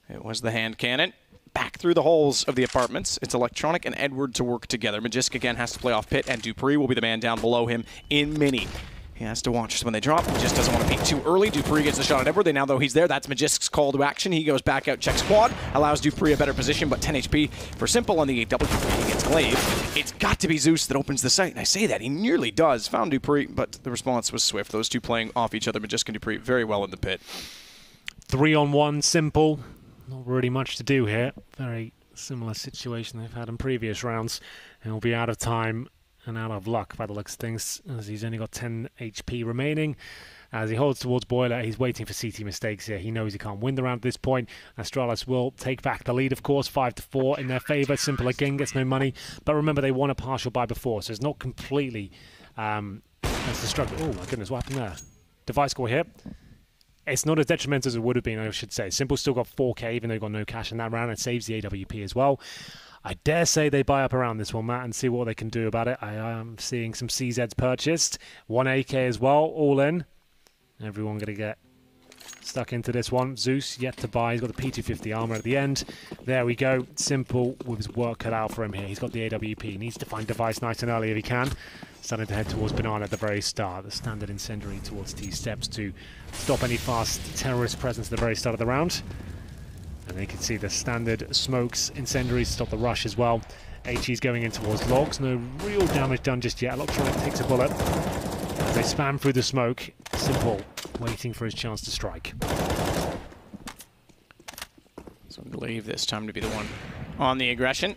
it was the hand cannon. Back through the holes of the apartments. It's Electronic and Edward to work together. Magisk again has to play off pit, and Dupree will be the man down below him in mini. He has to watch when they drop. He just doesn't want to peek too early. Dupree gets the shot at Edward. Now, though, he's there. That's Magisk's call to action. He goes back out, checks quad, allows Dupree a better position, but 10 HP for Simple on the AW. He gets Glaive. It's got to be Zeus that opens the sight, and I say that. He nearly does. Found Dupree, but the response was swift. Those 2 playing off each other, Magisk and Dupree, very well in the pit. 3-on-1, Simple. Not really much to do here. Very similar situation they've had in previous rounds. And we'll be out of time and out of luck by the looks of things, as he's only got 10 HP remaining. As he holds towards Boiler, he's waiting for CT mistakes here. He knows he can't win the round at this point. Astralis will take back the lead, of course, 5-4 in their favour. Simple again gets no money. But remember, they won a partial buy before, so it's not completely as the struggle. Oh my goodness, what happened there? Device score here. It's not as detrimental as it would have been, I should say. Simple still got 4k, even though they got no cash in that round. It saves the AWP as well. I dare say they buy up around this one, Matt, and see what they can do about it. I am seeing some CZs purchased. 1 AK as well, all in. Everyone going to get stuck into this one. Zeus yet to buy. He's got the P250 armor at the end. There we go. Simple with his work cut out for him here. He's got the AWP. He needs to find Device nice and early if he can. Starting to head towards Banana at the very start. The standard incendiary towards T steps to stop any fast terrorist presence at the very start of the round. And you can see the standard smokes, incendiaries to stop the rush as well. HE's going in towards logs. No real damage done just yet. Electronic takes a bullet. As they spam through the smoke, Simple waiting for his chance to strike. So I believe this time to be the one on the aggression.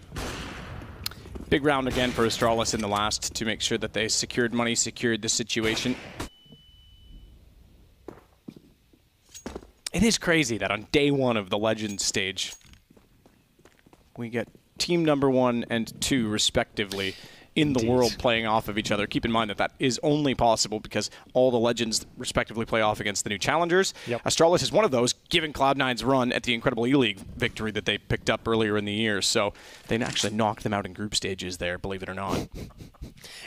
Big round again for Astralis in the last to make sure that they secured money, secured the situation. It is crazy that on day one of the Legends stage, we get team number 1 and 2 respectively in the world playing off of each other. Keep in mind that that is only possible because all the Legends respectively play off against the new challengers. Yep. Astralis is one of those, given Cloud9's run at the incredible E-League victory that they picked up earlier in the year. So they actually knocked them out in group stages there, believe it or not.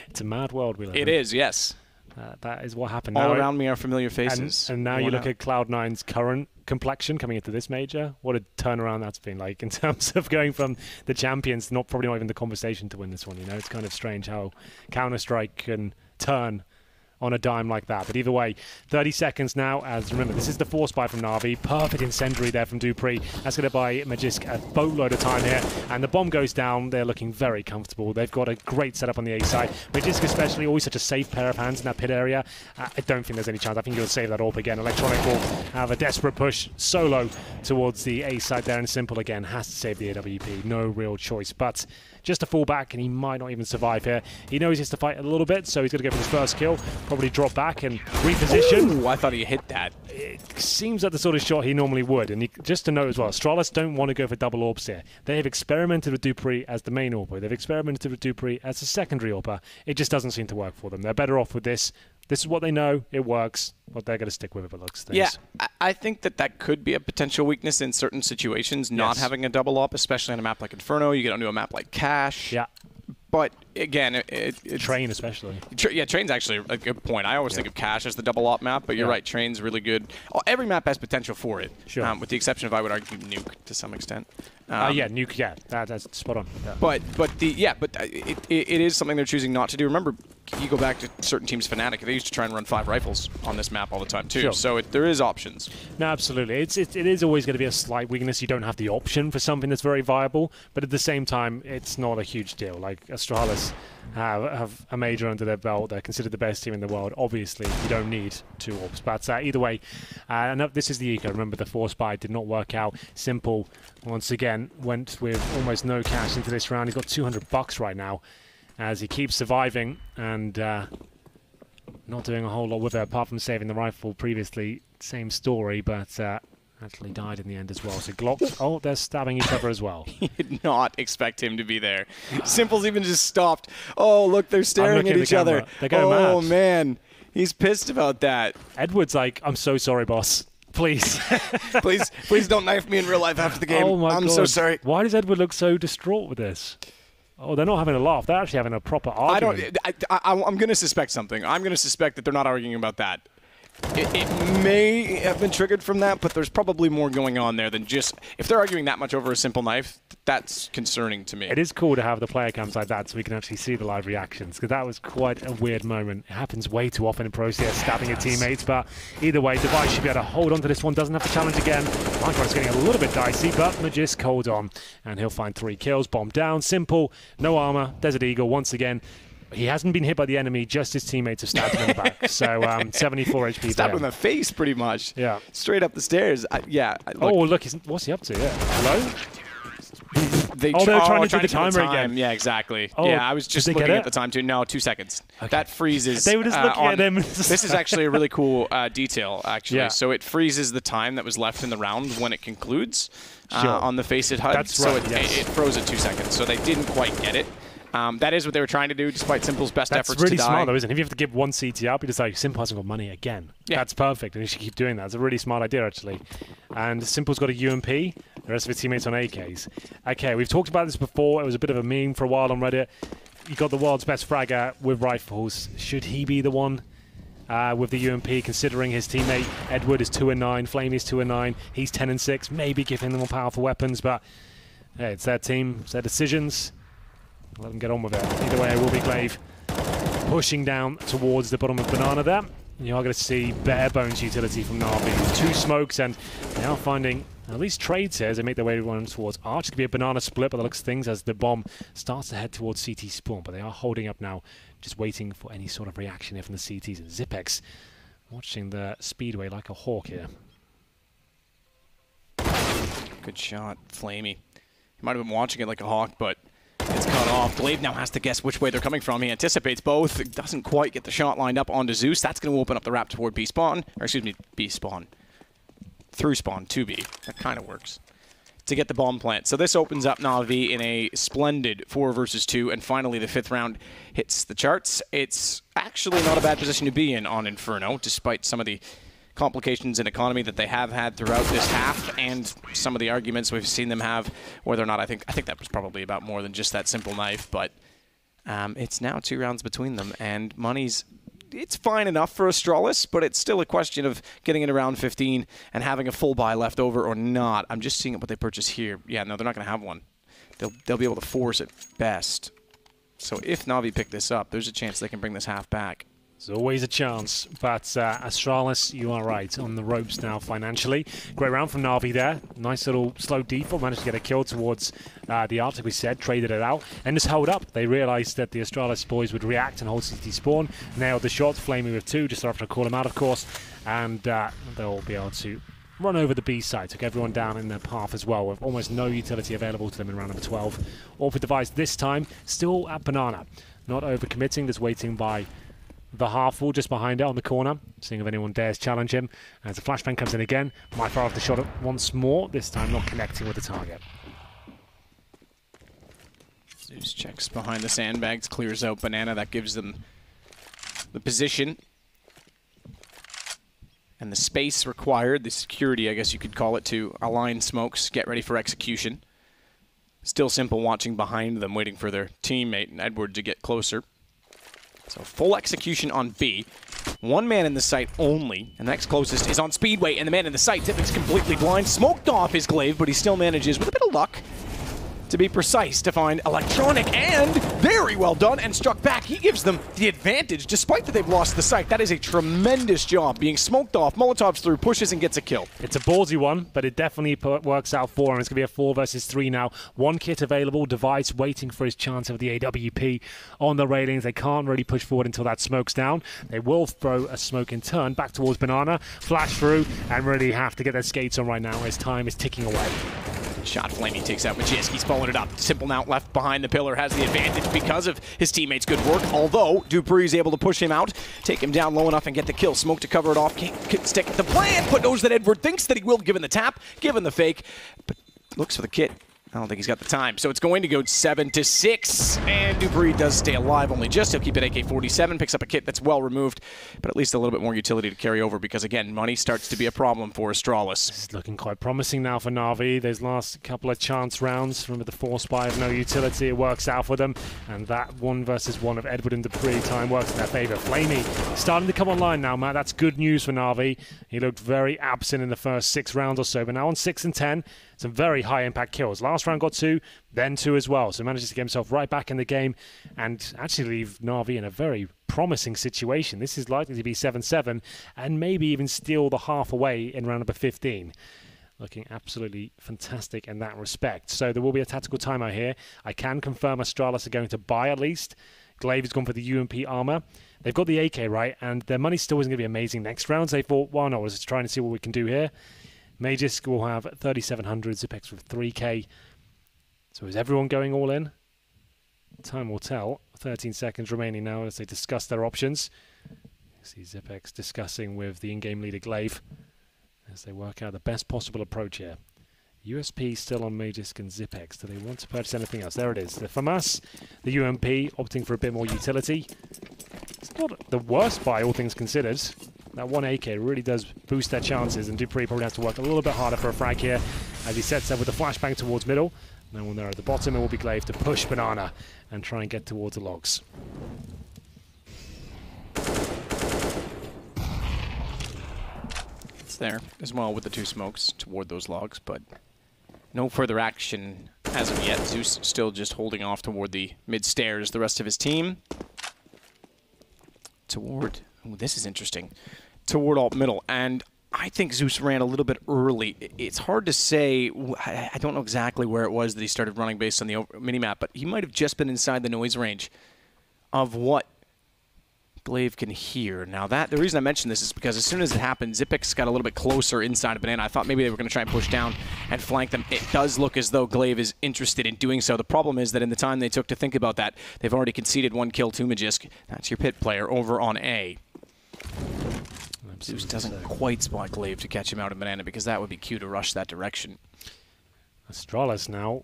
It's a mad world we live in. It is, yes. That is what happened. All now around me are familiar faces. And now you look at Cloud9's current complexion coming into this major. What a turnaround that's been like in terms of going from the champions, probably not even the conversation to win this one. You know, it's kind of strange how Counter-Strike can turn on a dime like that. But either way, 30 seconds now, as remember, this is the force buy from NaVi. Perfect incendiary there from Dupree. That's going to buy Magisk a boatload of time here. And the bomb goes down. They're looking very comfortable. They've got a great setup on the A side. Magisk especially, always such a safe pair of hands in that pit area. I don't think there's any chance. I think he'll save that AWP again. Electronic will have a desperate push solo towards the A side there. And Simple again has to save the AWP. No real choice. But just a fall back, and he might not even survive here. He knows he has to fight a little bit, so he's going to go for his first kill. Probably drop back and reposition. Ooh, I thought he hit that. It seems like the sort of shot he normally would. And just to note as well, Astralis don't want to go for double AWPs here. They have experimented with Dupree as the main AWPer. They've experimented with Dupree as a secondary AWPer. It just doesn't seem to work for them. They're better off with this. This is what they know. It works. But they're going to stick with it, looks things. Yeah, I think that could be a potential weakness in certain situations, not having a double up, especially on a map like Inferno. You get onto a map like Cache. Yeah. But again, Train especially. Yeah, Train's actually a good point. I always think of Cache as the double op map, but you're right, Train's really good. Every map has potential for it, with the exception of, I would argue, Nuke to some extent. Yeah, Nuke, yeah, that's spot on. Yeah. But it is something they're choosing not to do. Remember, you go back to certain teams, Fnatic, they used to try and run 5 rifles on this map all the time too. Sure. So there is options. No, absolutely. It is always going to be a slight weakness. You don't have the option for something that's very viable, but at the same time, it's not a huge deal. Like Astralis have a major under their belt. They're considered the best team in the world. Obviously, you don't need 2 AWPs. But either way, and this is the eco. Remember, the force buy did not work out. Simple, once again, went with almost no cash into this round. He's got $200 right now as he keeps surviving and not doing a whole lot with it, apart from saving the rifle previously. Same story, but actually died in the end as well. So Glock, oh, they're stabbing each other as well. You did not expect him to be there. Simple's even just stopped. Oh, look, they're staring at each other. They're going mad. Oh, man. He's pissed about that. Edward's like, I'm so sorry, boss. Please. please don't knife me in real life after the game. Oh my God. I'm so sorry. Why does Edward look so distraught with this? Oh, they're not having a laugh. They're actually having a proper argument. I'm going to suspect something. I'm going to suspect that they're not arguing about that. It may have been triggered from that, but there's probably more going on there than just... If they're arguing that much over a simple knife, that's concerning to me. It is cool to have the player cams like that so we can actually see the live reactions, because that was quite a weird moment. It happens way too often in Pro CS, stabbing your teammates, but either way, Device should be able to hold on to this one. Doesn't have to challenge again. Minecraft's getting a little bit dicey, but Magisk holds on, and he'll find 3 kills. Bomb down, Simple, no armor, Desert Eagle once again. He hasn't been hit by the enemy, just his teammates have stabbed him in the back. So 74 HP. Stabbed him in the face, pretty much. Yeah. Straight up the stairs. Look. Oh, look, what's he up to? Yeah. Hello? They Oh, they're trying to do the kill timer time. again. Yeah, exactly. Oh, yeah, I was just did they looking get at the it? time too. No, 2 seconds. Okay. That freezes. They were just looking at him. This is actually a really cool detail, actually. Yeah. So it freezes the time that was left in the round when it concludes Sure. on the FACEIT HUD. That's so right, yes. it froze at 2 seconds. So they didn't quite get it. That is what they were trying to do, despite Simple's best That's efforts really to die. smart, though, isn't it? If you have to give one CT up, you just like, Simple hasn't got money again. Yeah. That's perfect, and you should keep doing that. It's a really smart idea, actually. And Simple's got a UMP, the rest of his teammates on AKs. Okay, we've talked about this before. It was a bit of a meme for a while on Reddit. You got the world's best fragger with rifles. Should he be the one with the UMP, considering his teammate Edward is 2-9, Flamey's 2-9, he's 10-6, maybe giving them more powerful weapons, but hey, it's their team, it's their decisions. Let them get on with it. Either way, it will be Glaive pushing down towards the bottom of Banana there. You are going to see bare bones utility from NaVi. 2 smokes, and they are finding at least trades here as they make their way towards Arch. It could be a banana split by the looks of things as the bomb starts to head towards CT spawn, but they are holding up now, just waiting for any sort of reaction here from the CTs. And Zipex watching the speedway like a hawk here. Good shot, Flamey. He might have been watching it like a hawk, but it's cut off. Glaive now has to guess which way they're coming from. He anticipates both. Doesn't quite get the shot lined up onto Zeus. That's going to open up the wrap toward B spawn. Or excuse me, B spawn. Through spawn to B. That kind of works. To get the bomb plant. So this opens up NaVi in a splendid 4 versus 2. And finally, the 5th round hits the charts. It's actually not a bad position to be in on Inferno, despite some of the complications in economy that they have had throughout this half, and some of the arguments we've seen them have, whether or not I think that was probably about more than just that simple knife, but it's now 2 rounds between them, and it's fine enough for Astralis, but it's still a question of getting it around 15 and having a full buy left over or not. I'm just seeing what they purchase here. Yeah, no, they're not going to have one. They'll be able to force it best. So if NaVi pick this up, there's a chance they can bring this half back. There's always a chance, but Astralis, you are right, on the ropes now financially. Great round from NaVi there. Nice little slow default, managed to get a kill towards the Arch, like we said, traded it out, and just held up. They realized that the Astralis boys would react and hold CT spawn. Nailed the shot, Flamey with 2, just after I call him out, of course, and they'll be able to run over the B side, took everyone down in their path as well, with almost no utility available to them in round number 12. Orpid device this time, still at Banana. Not overcommitting, just waiting by the half wall just behind it on the corner, seeing if anyone dares challenge him. As the flashbang comes in again, might fire off the shot once more, this time not connecting with the target. Zeus checks behind the sandbags, clears out Banana. That gives them the position and the space required, the security, I guess you could call it, to align smokes, get ready for execution. Still Simple watching behind them, waiting for their teammate and Edward to get closer. So full execution on B. 1 man in the site only, and the next closest is on Speedway, and the man in the site, Tipping's completely blind, smoked off his Glaive, but he still manages, with a bit of luck, to be precise, to find Electronic, and very well done, and struck back. He gives them the advantage, despite that they've lost the site. That is a tremendous job, being smoked off, Molotovs through, pushes and gets a kill. It's a ballsy one, but it definitely works out for him. It's going to be a 4 versus 3 now. 1 kit available, Device waiting for his chance of the AWP on the railings. They can't really push forward until that smoke's down. They will throw a smoke in turn back towards Banana, flash through, and really have to get their skates on right now as time is ticking away. Shot Flamey takes out Majiski's following it up. Simple now left behind the pillar, has the advantage because of his teammates' good work, although Dupree's able to push him out, take him down low enough and get the kill. Smoke to cover it off, can't stick the plan, but knows that Edward thinks that he will, given the tap, given the fake, but looks for the kit. I don't think he's got the time. So it's going to go 7-6, and Dupree does stay alive only just. He'll keep it AK-47, picks up a kit that's well removed, but at least a little bit more utility to carry over because, again, money starts to be a problem for Astralis. This is looking quite promising now for NaVi. Those last couple of chance rounds, remember the 4 spy of no utility, it works out for them, and that 1 versus 1 of Edward and Dupree time works in their favor. Flamey starting to come online now, Matt. That's good news for NaVi. He looked very absent in the first 6 rounds or so, but now on 6 and 10, some very high impact kills. Last round got 2, then 2 as well. So manages to get himself right back in the game and actually leave NaVi in a very promising situation. This is likely to be 7-7 and maybe even steal the half away in round number 15. Looking absolutely fantastic in that respect. So there will be a tactical timeout here. I can confirm Astralis are going to buy at least. Glaive has gone for the UMP armor. They've got the AK, right? And their money still isn't going to be amazing next round. So they thought, well, no, let's try and see what we can do here. Magisk will have 3,700, Zipex with 3k. So is everyone going all in? Time will tell. 13 seconds remaining now as they discuss their options. See Zipex discussing with the in-game leader Glaive as they work out the best possible approach here. USP still on Magisk and Zipex. Do they want to purchase anything else? There it is. The FAMAS, the UMP, opting for a bit more utility. It's not the worst buy, all things considered. That one AK really does boost their chances, and Dupree probably has to work a little bit harder for a frag here as he sets up with a flashbang towards middle. No one there at the bottom. It will be Glaive to push Banana and try and get towards the logs. It's there as well with the 2 smokes toward those logs, but no further action as of yet. Zeus still just holding off toward the mid-stairs. The rest of his team toward... Oh, this is interesting. Toward alt middle, and I think Zeus ran a little bit early. It's hard to say. I don't know exactly where it was that he started running based on the minimap, but he might have just been inside the noise range of what Glaive can hear. Now, the reason I mention this is because as soon as it happened, Zipex got a little bit closer inside of Banana. I thought maybe they were going to try and push down and flank them. It does look as though Glaive is interested in doing so. The problem is that in the time they took to think about that, they've already conceded 1 kill to Magisk. That's your pit player over on A. Zeus doesn't quite spot Glaive to catch him out in Banana because that would be cue to rush that direction. Astralis now,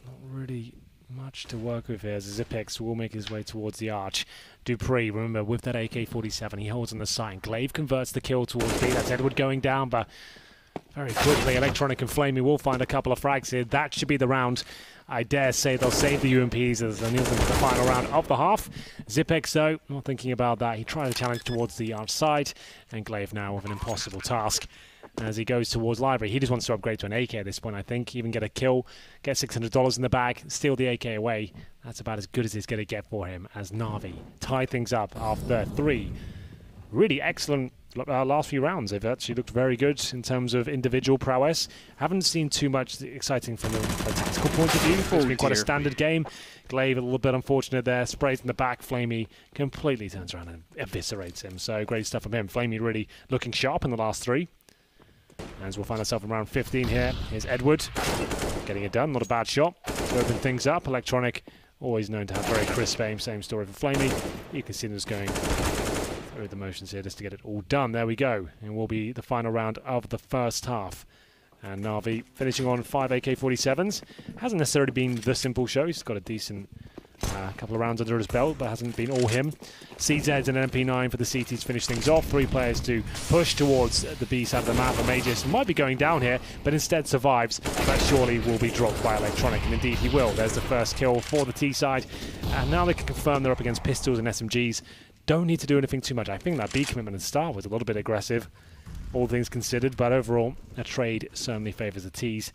not really much to work with here as Zipex will make his way towards the arch. Dupree, remember, with that AK-47, he holds on the side. Glaive converts the kill towards B. That's Edward going down, but very quickly, Electronic and Flamey will find a couple of frags here. That should be the round. I dare say they'll save the UMPs as they kneel them to the final round of the half. Zipex, though, not thinking about that. He tried to challenge towards the arch side, and Glaive now with an impossible task as he goes towards Library. He just wants to upgrade to an AK at this point, I think. Even get a kill, get $600 in the bag, steal the AK away. That's about as good as it's going to get for him as NaVi tie things up after 3 really excellent last few rounds. They've actually looked very good in terms of individual prowess. Haven't seen too much exciting from a tactical point of view. It's been quite a standard game. Glaive a little bit unfortunate there. Sprays in the back. Flamey completely turns around and eviscerates him. So great stuff from him. Flamey really looking sharp in the last 3. As we'll find ourselves in round 15 here. Here's Edward getting it done. Not a bad shot to open things up. Electronic, always known to have very crisp aim. Same story for Flamey. You can see them just going through the motions here just to get it all done. There we go. And will be the final round of the first half. And NaVi finishing on 5 AK-47s. Hasn't necessarily been the simple show. He's got a decent couple of rounds under his belt, but hasn't been all him. CZs and MP9 for the CTs finish things off. 3 players to push towards the B side of the map. Amagus might be going down here, but instead survives, but surely will be dropped by Electronic, and indeed he will. There's the first kill for the T side, and now they can confirm they're up against pistols and SMGs. Don't need to do anything too much. I think that B commitment at the start was a little bit aggressive, all things considered, but overall, a trade certainly favours the Ts.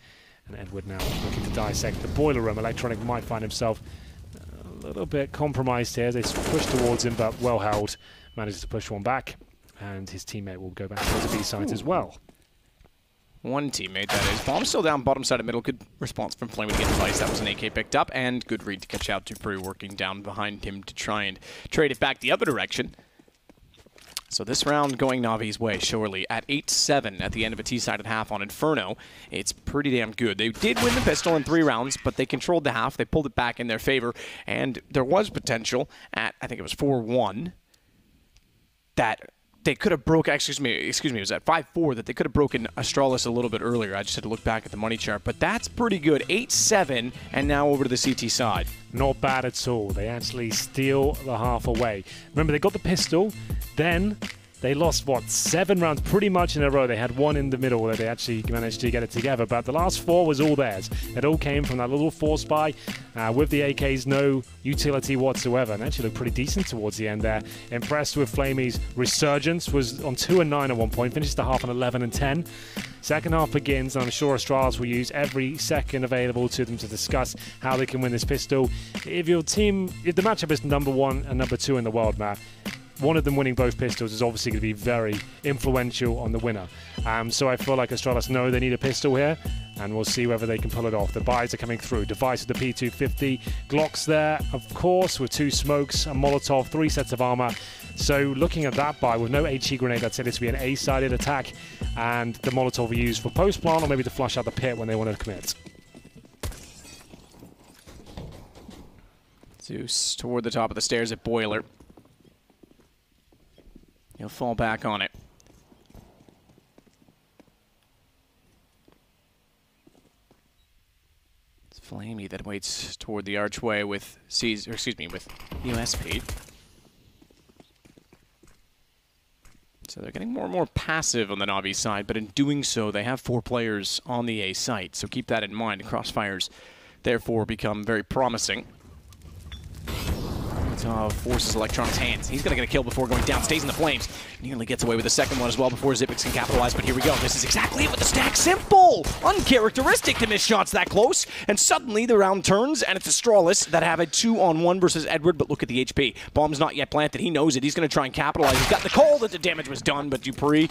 And Edward now looking to dissect the boiler room. Electronic might find himself a little bit compromised here. They push towards him, but well held. Manages to push one back, and his teammate will go back towards the B site as well. One teammate, that is. Bomb still down bottom side of middle. Good response from Flame to get device. That was an AK picked up, and good read to catch out Dupree working down behind him to try and trade it back the other direction. So this round going NaVi's way, surely. At 8-7 at the end of a T-sided half on Inferno, it's pretty damn good. They did win the pistol in 3 rounds, but they controlled the half. They pulled it back in their favor, and there was potential at, I think it was 4-1, that they could have broke, excuse me, it was at 5-4 that they could have broken Astralis a little bit earlier. I just had to look back at the money chart, but that's pretty good. 8-7, and now over to the CT side. Not bad at all. They actually steal the half away. Remember, they got the pistol, then they lost, what, 7 rounds pretty much in a row. They had 1 in the middle where they actually managed to get it together, but the last 4 was all theirs. It all came from that little force buy with the AKs, no utility whatsoever, and actually looked pretty decent towards the end there. Impressed with Flamey's resurgence, was on 2-9 at one point, finished the half on 11-10. Second half begins, and I'm sure Astralis will use every second available to them to discuss how they can win this pistol. If the matchup is number 1 and number 2 in the world map, one of them winning both pistols is obviously going to be very influential on the winner. So I feel like Astralis know they need a pistol here, and we'll see whether they can pull it off. The buys are coming through. Device with the P250. Glocks there, of course, with 2 smokes, a Molotov, 3 sets of armor. So looking at that buy, with no HE grenade, I'd say this would be an A-sided attack, and the Molotov we use for post-plant or maybe to flush out the pit when they want to commit. Zeus toward the top of the stairs at Boiler. He'll fall back on it. It's Flamey that waits toward the archway with with USP. So they're getting more and more passive on the NaVi side, but in doing so, they have 4 players on the A site. So keep that in mind. Crossfires, therefore, become very promising. Forces Electron's hands. He's going to get a kill before going down. Stays in the flames. Nearly gets away with the second one as well before Xyp9x can capitalize. But here we go. This is exactly it with the stack. Simple! Uncharacteristic to miss shots that close. And suddenly the round turns, and it's Astralis that have a 2-on-1 versus Edward. But look at the HP. Bomb's not yet planted. He knows it. He's going to try and capitalize. He's got the call that the damage was done, but Dupree,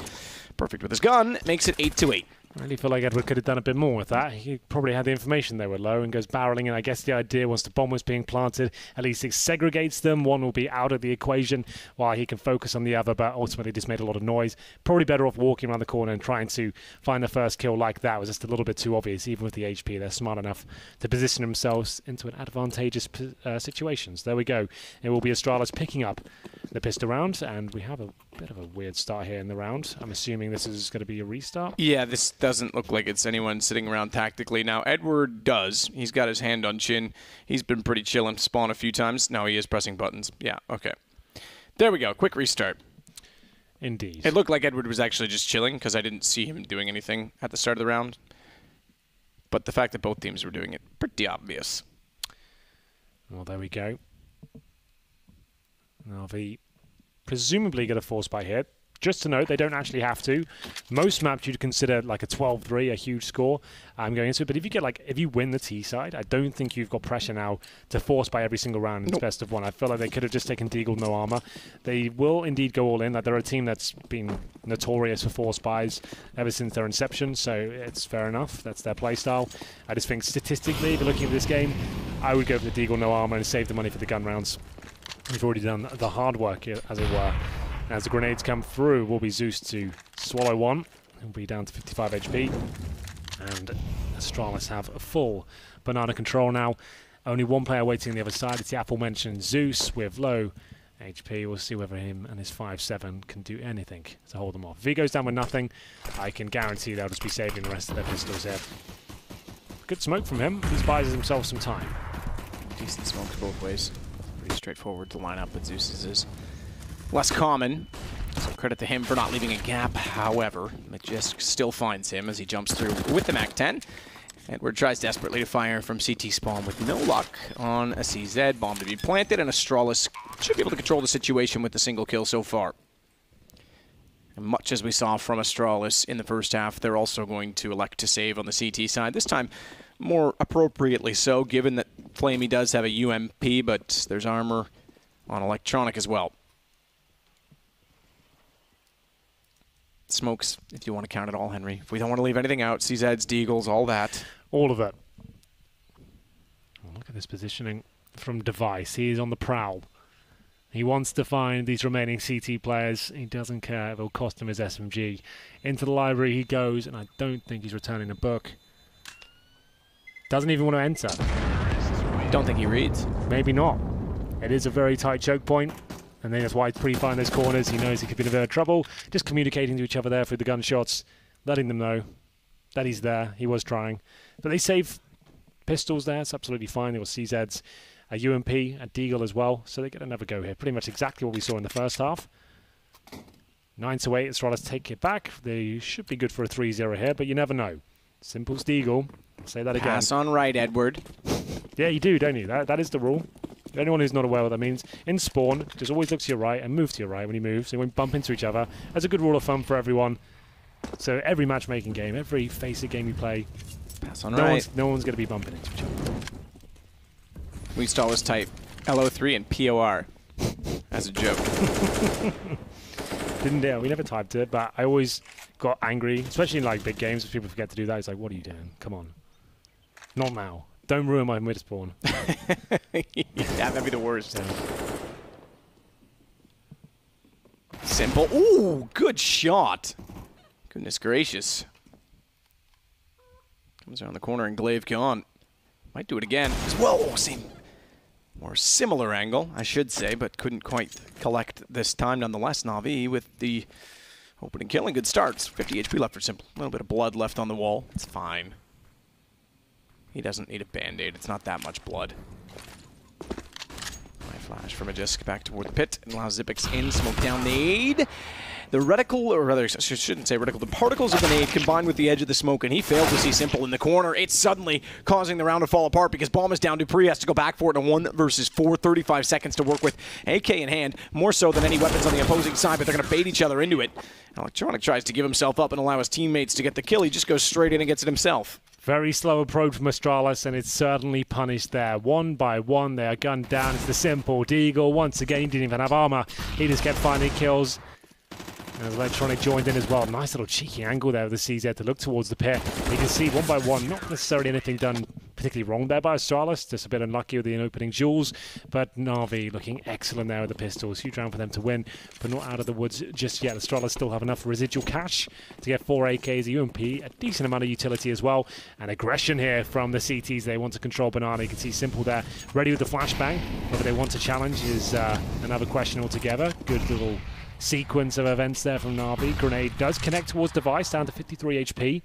perfect with his gun, makes it 8-8. I really feel like Edward could have done a bit more with that. He probably had the information they were low and goes barreling, and I guess the idea once the bomb was being planted, at least it segregates them. One will be out of the equation while he can focus on the other, but ultimately just made a lot of noise. Probably better off walking around the corner and trying to find the first kill like that. It was just a little bit too obvious. Even with the HP, they're smart enough to position themselves into an advantageous situations. There we go. It will be Astralis picking up the pistol round, and we have a bit of a weird start here in the round. I'm assuming this is going to be a restart. Yeah, this doesn't look like it's anyone sitting around tactically. Now, Edward does. He's got his hand on chin. He's been pretty chill and spawn a few times. Now he is pressing buttons. Yeah, okay. There we go. Quick restart. Indeed. It looked like Edward was actually just chilling because I didn't see him doing anything at the start of the round. But the fact that both teams were doing it, pretty obvious. Well, there we go. NaVi presumably get a force by hit. Just to note, they don't actually have to. Most maps you'd consider like a 12-3, a huge score going into it. But if you win the T side, I don't think you've got pressure now to force by every single round. It's best of one. I feel like they could have just taken Deagle, no armor. They will indeed go all in. Like, they're a team that's been notorious for force buys ever since their inception, so it's fair enough. That's their playstyle. I just think statistically, if you're looking at this game, I would go for the Deagle, no armor and save the money for the gun rounds. You've already done the hard work, as it were. As the grenades come through, will be Zeus to swallow one. He'll be down to 55 HP. And Astralis have a full banana control now. Only one player waiting on the other side. It's the aforementioned Zeus with low HP. We'll see whether him and his 5-7 can do anything to hold them off. If he goes down with nothing, I can guarantee they'll just be saving the rest of their pistols here. Good smoke from him. He buys himself some time. Decent smokes both ways. Pretty straightforward to line up, but Zeus's is less common. So credit to him for not leaving a gap. However, Magisk still finds him as he jumps through with the MAC-10. Edward tries desperately to fire from CT spawn with no luck on a CZ. Bomb to be planted, and Astralis should be able to control the situation with the single kill so far. And much as we saw from Astralis in the first half, they're also going to elect to save on the CT side. This time, more appropriately so, given that Flamey does have a UMP, but there's armor on Electronic as well. Smokes, if you want to count it all, Henry. If we don't want to leave anything out, CZs, Deagles, all that. All of it. Oh, look at this positioning from Device. He is on the prowl. He wants to find these remaining CT players. He doesn't care. It'll cost him his SMG. Into the library he goes, and I don't think he's returning a book. Doesn't even want to enter. Don't think he reads. Maybe not. It is a very tight choke point. And then that's why it's pretty fine in those corners. He knows he could be in a bit of trouble. Just communicating to each other there through the gunshots, letting them know that he's there. He was trying. But they save pistols there. It's absolutely fine. There were CZs, a UMP, a Deagle as well. So they get another go here. Pretty much exactly what we saw in the first half. 9-8. Astralis take it back. They should be good for a 3-0 here, but you never know. Simple's Deagle. I'll say that again. Pass on right, Edward. Yeah, you do, don't you? That is the rule. Anyone who's not aware what that means, in spawn, just always look to your right and move to your right when you move, so you won't bump into each other. That's a good rule of thumb for everyone. So every matchmaking game, every FACEIT game you play, pass on right. No one's going to be bumping into each other. We used to always type LO3 and POR as a joke. Didn't dare. We never typed it, but I always got angry, especially in like big games, if people forget to do that. It's like, what are you doing? Come on. Not now. Don't ruin my mid spawn. Yeah, that'd be the worst. Yeah. Simple. Ooh, good shot. Goodness gracious. Comes around the corner and Glaive gone. Might do it again as well. Oh, same more similar angle, I should say, but couldn't quite collect this time nonetheless. NaVi with the opening kill and good starts. 50 HP left for Simple. A little bit of blood left on the wall. It's fine. He doesn't need a band-aid. It's not that much blood. Flash from a disc back toward the pit and allows Xyp9x in, smoke down nade. The reticle, or rather, I shouldn't say reticle, the particles of the nade combined with the edge of the smoke, and he failed to see Simple in the corner. It's suddenly causing the round to fall apart because bomb is down. Dupree has to go back for it in a 1 versus 4, 35 seconds to work with. AK in hand, more so than any weapons on the opposing side, but they're going to bait each other into it. Electronic tries to give himself up and allow his teammates to get the kill. He just goes straight in and gets it himself. Very slow approach from Astralis, and it's certainly punished there. One by one, they are gunned down. It's the Simple. Deagle, once again, didn't even have armor. He just kept finding kills. As Electronic joined in as well. Nice little cheeky angle there with the CZ to look towards the pit. You can see one by one, not necessarily anything done particularly wrong there by Astralis. Just a bit unlucky with the opening jewels. But NaVi looking excellent there with the pistols. Huge round for them to win, but not out of the woods just yet. Astralis still have enough residual cash to get 4 AKs, a UMP, a decent amount of utility as well. And aggression here from the CTs. They want to control Banana. You can see Simple there, ready with the flashbang. Whether they want to challenge is another question altogether. Good little sequence of events there from NaVi. Grenade does connect towards Device, down to 53 HP,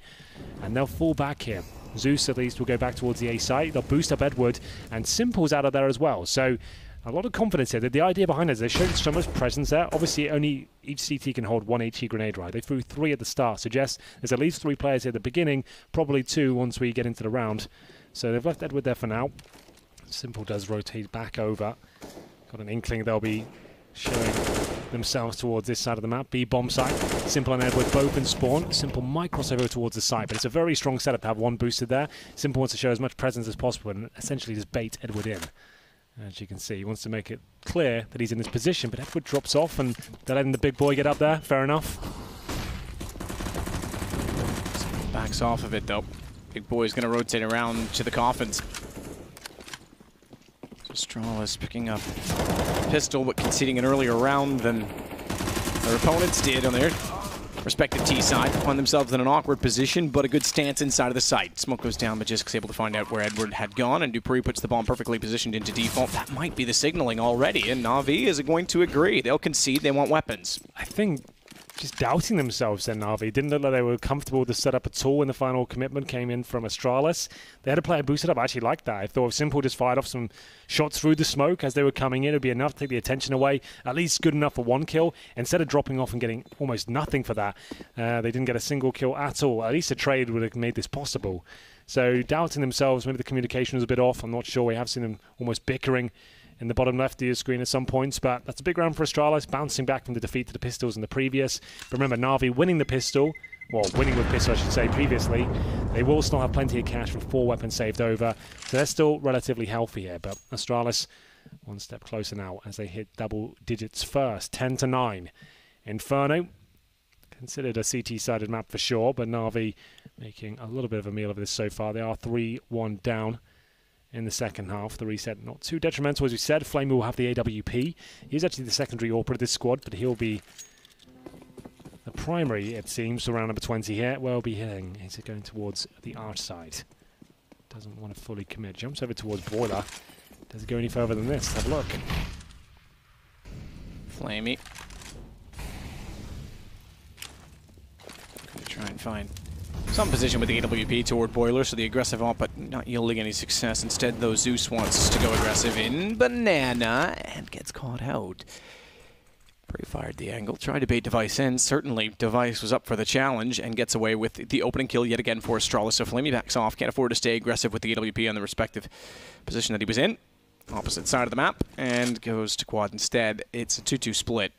and they'll fall back here. Zeus at least will go back towards the A site. They'll boost up Edward, and Simple's out of there as well. So a lot of confidence here. The idea behind it is they showed so much presence there. Obviously, only each CT can hold 1 HE grenade, right? They threw 3 at the start. Suggests there's at least 3 players here at the beginning, probably 2 once we get into the round. So they've left Edward there for now. Simple does rotate back over. Got an inkling they'll be showing themselves towards this side of the map. B bomb site. Simple and Edward both in spawn. Simple might cross over towards the side, but it's a very strong setup to have one boosted there. Simple wants to show as much presence as possible and essentially just bait Edward in. As you can see, he wants to make it clear that he's in this position, but Edward drops off and they're letting the big boy get up there. Fair enough. Backs off of it though. Big boy's going to rotate around to the coffins. Astralis picking up pistol, but conceding an earlier round than their opponents did on their respective T side. Find themselves in an awkward position, but a good stance inside of the site. Smoke goes down, but Jisk's able to find out where Edward had gone, and Dupree puts the bomb perfectly positioned into default. That might be the signaling already, and NaVi is going to agree. They'll concede, they want weapons. I think just doubting themselves then, NaVi. Didn't look like they were comfortable with the setup at all when the final commitment came in from Astralis. They had a player boosted up. I actually liked that. I thought if Simple just fired off some shots through the smoke as they were coming in, it would be enough to take the attention away. At least good enough for 1 kill. Instead of dropping off and getting almost nothing for that, they didn't get a single kill at all. At least a trade would have made this possible. So doubting themselves, maybe the communication was a bit off. I'm not sure. We have seen them almost bickering in the bottom left of your screen at some points, but that's a big round for Astralis, bouncing back from the defeat to the pistols in the previous. But remember, NaVi winning the pistol, well, winning with pistol, I should say, previously. They will still have plenty of cash with 4 weapons saved over, so they're still relatively healthy here. But Astralis, 1 step closer now as they hit double digits first, 10-9. Inferno, considered a CT-sided map for sure, but NaVi making a little bit of a meal of this so far. They are 3-1 down in the second half. The reset not too detrimental, as we said. Flame will have the AWP. He's actually the secondary AWP of this squad, but he'll be the primary, it seems, around number 20 here. Well, be hitting. He's going towards the arch side. Doesn't want to fully commit. Jumps over towards Boiler. Does it go any further than this? Have a look. Flamey. Gonna try and find some position with the AWP toward Boiler, so the aggressive op, but not yielding any success. Instead, though, Zeus wants to go aggressive in Banana and gets caught out. Pre-fired the angle, tried to bait Device in. Certainly, Device was up for the challenge and gets away with the opening kill yet again for Astralis. So Flamey backs off, can't afford to stay aggressive with the AWP on the respective position that he was in. Opposite side of the map, and goes to quad instead. It's a 2-2 split.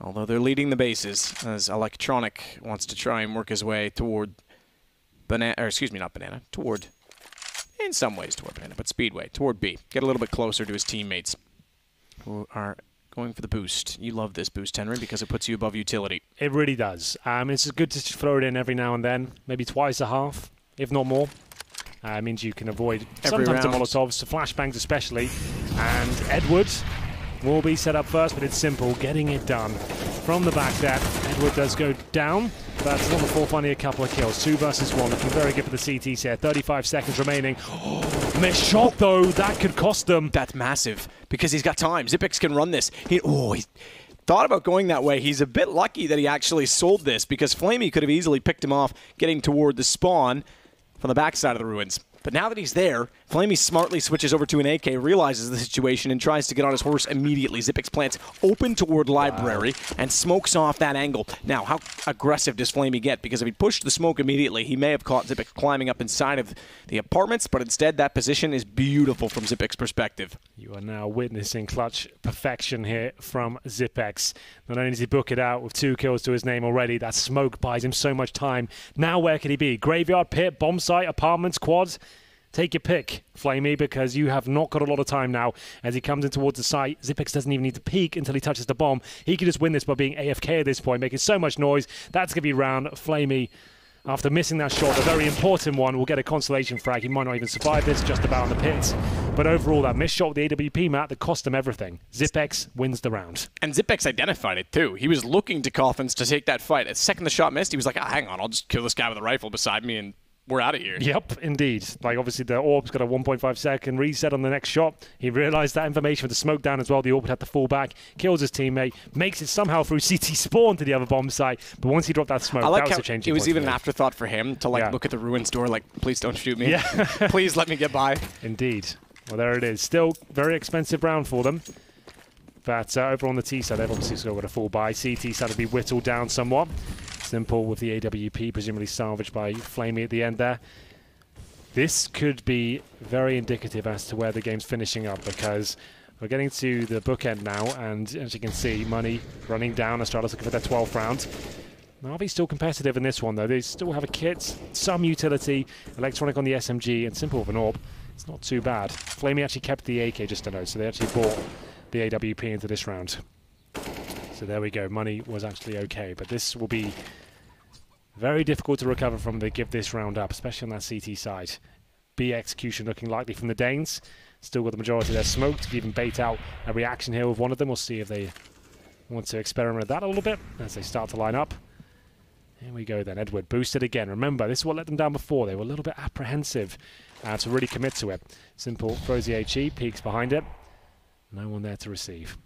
Although they're leading the bases, as Electronic wants to try and work his way toward Banana, or excuse me, not Banana, toward, in some ways toward Banana, but Speedway, toward B. Get a little bit closer to his teammates, who are going for the boost. You love this boost, Henry, because it puts you above utility. It really does. It's good to throw it in every now and then, maybe twice a half, if not more. It means you can avoid sometimes the Molotovs, the flashbangs especially, and Edward will be set up first, but it's Simple getting it done from the back there. Edward does go down. But Snowball finding a couple of kills. 2 versus 1, looking very good for the CTs here. 35 seconds remaining. Missed shot though, that could cost them. That's massive, because he's got time. Xyp9x can run this. He thought about going that way. He's a bit lucky that he actually sold this, because Flamey could have easily picked him off getting toward the spawn from the backside of the ruins. But now that he's there, Flamey smartly switches over to an AK, realizes the situation, and tries to get on his horse immediately. Xyp9x plants open toward Library and smokes off that angle. Now, how aggressive does Flamey get? Because if he pushed the smoke immediately, he may have caught Xyp9x climbing up inside of the apartments, but instead that position is beautiful from Xyp9x's perspective. You are now witnessing clutch perfection here from Xyp9x. Not only does he book it out with 2 kills to his name already, that smoke buys him so much time. Now where could he be? Graveyard, pit, bomb site, apartments, quads? Take your pick, Flamey, because you have not got a lot of time now as he comes in towards the site. Xyp9x doesn't even need to peek until he touches the bomb. He could just win this by being AFK at this point, making so much noise. That's going to be round. Flamey, after missing that shot, a very important one, will get a consolation frag. He might not even survive this, just about on the pits. But overall, that missed shot with the AWP map, that cost him everything. Xyp9x wins the round. And Xyp9x identified it too. He was looking to Coffins to take that fight. The second the shot missed, he was like, hang on, I'll just kill this guy with a rifle beside me and we're out of here. Yep, indeed. Like, obviously, the Orb's got a 1.5 second reset on the next shot. He realized that information with the smoke down as well. The Orb would have to fall back, kills his teammate, makes it somehow through CT spawn to the other bomb site. But once he dropped that smoke, I like that was how a changing it was point even for an me. afterthought for him to look at the ruins door like, please don't shoot me. Yeah. Please let me get by. Indeed. Well, there it is. Still very expensive round for them. But over on the T side, they've obviously still got a full buy. CT side to be whittled down somewhat. Simple with the AWP, presumably salvaged by Flamey at the end there. This could be very indicative as to where the game's finishing up, because we're getting to the bookend now, and as you can see, money running down. Astralis looking for their 12th round. NaVi's still competitive in this one, though. They still have a kit, some utility, electronic on the SMG, and Simple with an AWP. It's not too bad. Flamey actually kept the AK just to know, so they actually bought the AWP into this round. So there we go. Money was actually okay, but this will be very difficult to recover from. They give this round up, especially on that CT side. B execution looking likely from the Danes. Still got the majority of their smoke to even bait out a reaction here with one of them. We'll see if they want to experiment with that a little bit as they start to line up. Here we go then. Edward boosted again. Remember, this is what let them down before. They were a little bit apprehensive to really commit to it. Simple throws the HE, peeks behind it. No one there to receive.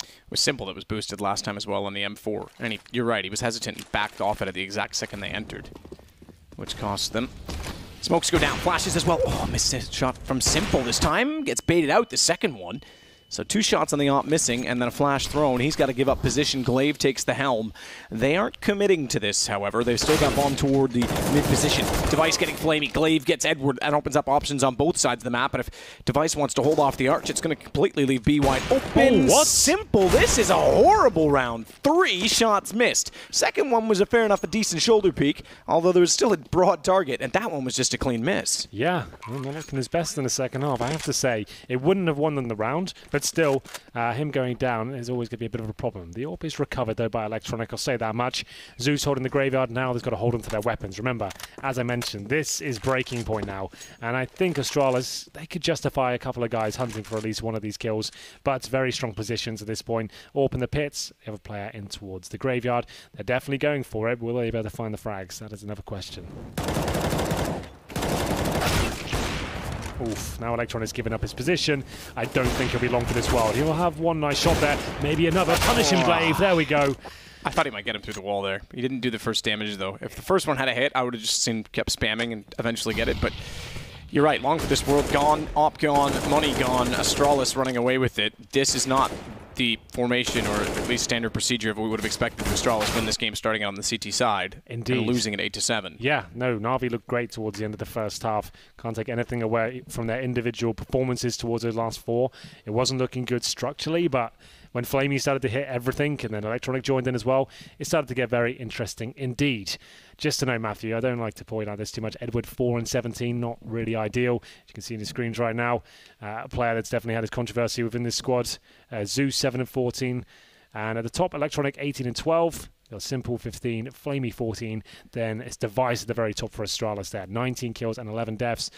It was Simple that was boosted last time as well on the M4. And you're right, he was hesitant and backed off it at the exact second they entered, which cost them. Smokes go down, flashes as well. Oh, missed a shot from Simple this time. Gets baited out the second one. So 2 shots on the AWP missing, and then a flash thrown. He's got to give up position. Glaive takes the helm. They aren't committing to this, however. They've still got bomb toward the mid-position. Device getting Flamey. Glaive gets Edward and opens up options on both sides of the map. And if Device wants to hold off the arch, it's going to completely leave B wide open. Oh, what? Simple. This is a horrible round. 3 shots missed. Second one was a fair enough, a decent shoulder peek, although there was still a broad target, and that one was just a clean miss. Yeah, well, not looking his best in the second half, I have to say. It wouldn't have won them the round, but still, him going down is always going to be a bit of a problem. The AWP is recovered, though, by Electronic, I'll say that much. Zeus holding the graveyard now. They've got to hold on to their weapons. Remember, as I mentioned, this is breaking point now, and I think Astralis, they could justify a couple of guys hunting for at least one of these kills, but very strong positions at this point. AWP in the pits, the other player in towards the graveyard. They're definitely going for it. Will they be able to find the frags? That is another question. Oof, now Electron has given up his position. I don't think he'll be long for this world. He will have one nice shot there, maybe another. Punish him, Glaive. There we go. I thought he might get him through the wall there. He didn't do the first damage, though. If the first one had a hit, I would have just kept spamming and eventually get it, but you're right. Long for this world gone, AWP gone, money gone, Astralis running away with it. This is not the formation, or at least standard procedure of what we would have expected to Astralis win this game starting out on the CT side. Indeed. And losing at 8-7. Yeah, no, NaVi looked great towards the end of the first half. Can't take anything away from their individual performances towards those last 4. It wasn't looking good structurally, but when Flamey started to hit everything, and then Electronic joined in as well, it started to get very interesting indeed. Just to know, Matthew, I don't like to point out this too much. Edward 4 and 17, not really ideal. As you can see in the screens right now, a player that's definitely had his controversy within this squad. Zeus 7 and 14, and at the top, Electronic 18 and 12. Simple 15, Flamey 14, then it's Device at the very top for Astralis there. 19 kills and 11 deaths.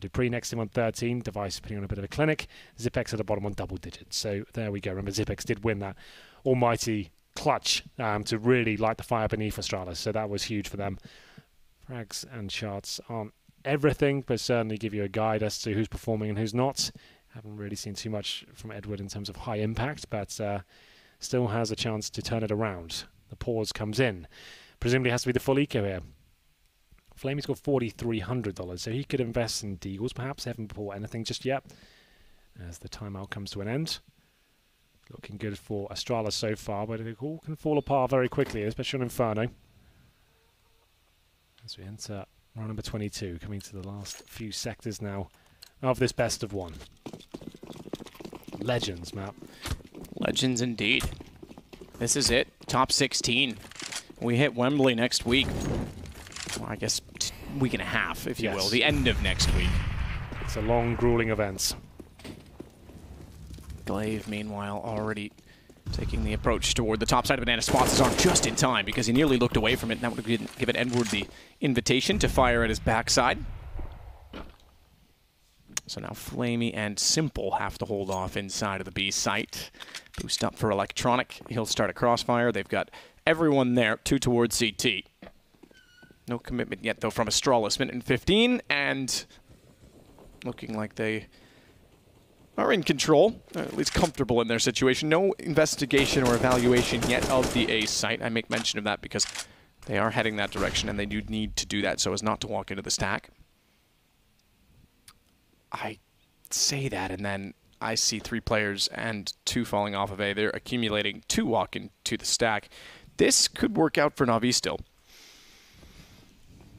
Dupree next to him on 13, Device putting on a bit of a clinic. Xyp9x at the bottom on double digits. So there we go. Remember, Xyp9x did win that almighty clutch to really light the fire beneath Astralis. So that was huge for them. Frags and charts aren't everything, but certainly give you a guide as to who's performing and who's not. Haven't really seen too much from Edward in terms of high impact, but still has a chance to turn it around. The pause comes in. Presumably has to be the full eco here. Flamey's got $4,300, so he could invest in Deagles perhaps. They haven't bought anything just yet as the timeout comes to an end. Looking good for Astralis so far, but it all can fall apart very quickly, especially on Inferno. As we enter round number 22, coming to the last few sectors now of this best of one. Legends map. Legends indeed. This is it. Top 16. We hit Wembley next week. Well, I guess week and a half, if you will. The end of next week. It's a long, grueling event. Glaive, meanwhile, already taking the approach toward the top side of Banana. Spots his arm just in time because he nearly looked away from it. And that would have given Edward the invitation to fire at his backside. So now Flamey and Simple have to hold off inside of the B site. Boost up for Electronic. He'll start a crossfire. They've got everyone there, 2 towards CT. No commitment yet, though, from Astralis. Minute and 15, and looking like they are in control, at least comfortable in their situation. No investigation or evaluation yet of the A site. I make mention of that because they are heading that direction, and they do need to do that so as not to walk into the stack. I say that, and then I see 3 players and 2 falling off of A. They're accumulating 2 walk into the stack. This could work out for NaVi still.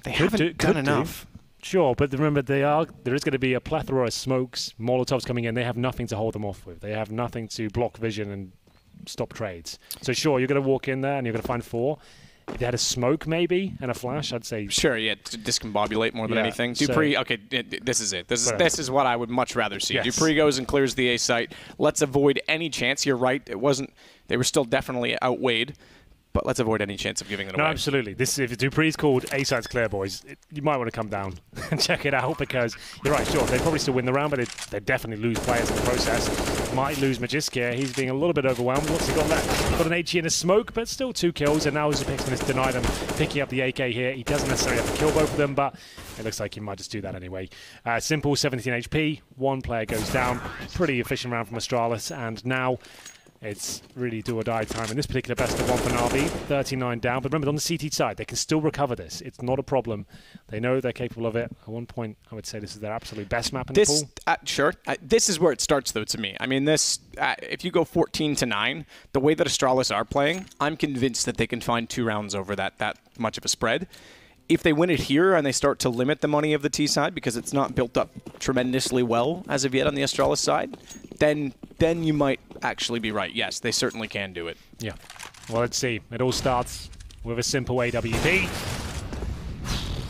They haven't done enough. Sure, but remember, there is going to be a plethora of smokes, Molotovs coming in. They have nothing to hold them off with. They have nothing to block vision and stop trades. So sure, you're going to walk in there and you're going to find 4. If they had a smoke maybe and a flash, I'd say sure. Yeah, to discombobulate more than anything. Dupree, okay, this is it. This is what I would much rather see. Yes. Dupree goes and clears the A site. Let's avoid any chance. You're right. It wasn't. They were still definitely outweighed. But let's avoid any chance of giving it away. No, absolutely. If Dupree's called A-Side's clear, boys, you might want to come down and check it out because you're right, sure, they probably still win the round, but they definitely lose players in the process. Might lose Magiska. He's being a little bit overwhelmed. What's he got left? Got an HE and a smoke, but still 2 kills, and now Zipixman has denied him picking up the AK here. He doesn't necessarily have to kill both of them, but it looks like he might just do that anyway. Simple, 17 HP. 1 player goes down. Pretty efficient round from Astralis, and now it's really do or die time in this particular best of one for NaVi. 39 down, but remember on the CT side, they can still recover this. It's not a problem. They know they're capable of it. At one point, I would say this is their absolute best map in the pool. Sure. This is where it starts, though, to me. I mean, this, if you go 14-9, the way that Astralis are playing, I'm convinced that they can find 2 rounds over that much of a spread. If they win it here and they start to limit the money of the T side because it's not built up tremendously well as of yet on the Astralis side, then you might actually be right. Yes, they certainly can do it. Yeah. Well, let's see. It all starts with a simple AWP.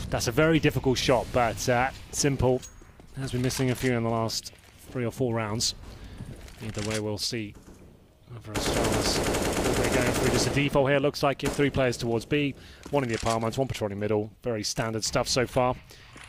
That's a very difficult shot, but Simple has been missing a few in the last 3 or 4 rounds. Either way, we'll see. For Astralis, we're going through just a default here. Looks like it 3 players towards B, 1 in the apartments, 1 patrolling middle. Very standard stuff so far.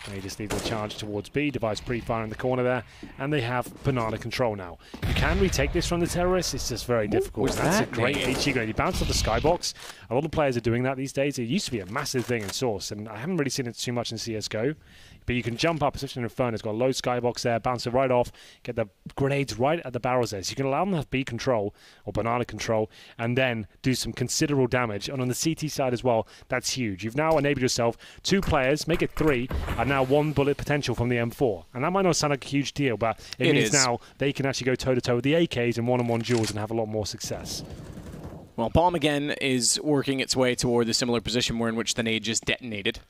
And he just needs a charge towards B. Device pre-fire in the corner there, and they have banana control now. You can retake this from the terrorists. It's just very difficult. That's a great HE grenade. He bounced off the skybox. A lot of players are doing that these days. It used to be a massive thing in Source, and I haven't really seen it too much in CSGO. But you can jump up, especially in Inferno. It's got a low skybox there, bounce it right off, get the grenades right at the barrels there. So you can allow them to have B control or banana control and then do some considerable damage. And on the CT side as well, that's huge. You've now enabled yourself 2 players, make it 3, and now 1 bullet potential from the M4. And that might not sound like a huge deal, but it means now they can actually go toe-to-toe with the AKs in one-on-one duels and have a lot more success. Well, Bomb again is working its way toward the similar position where in which the nade just detonated.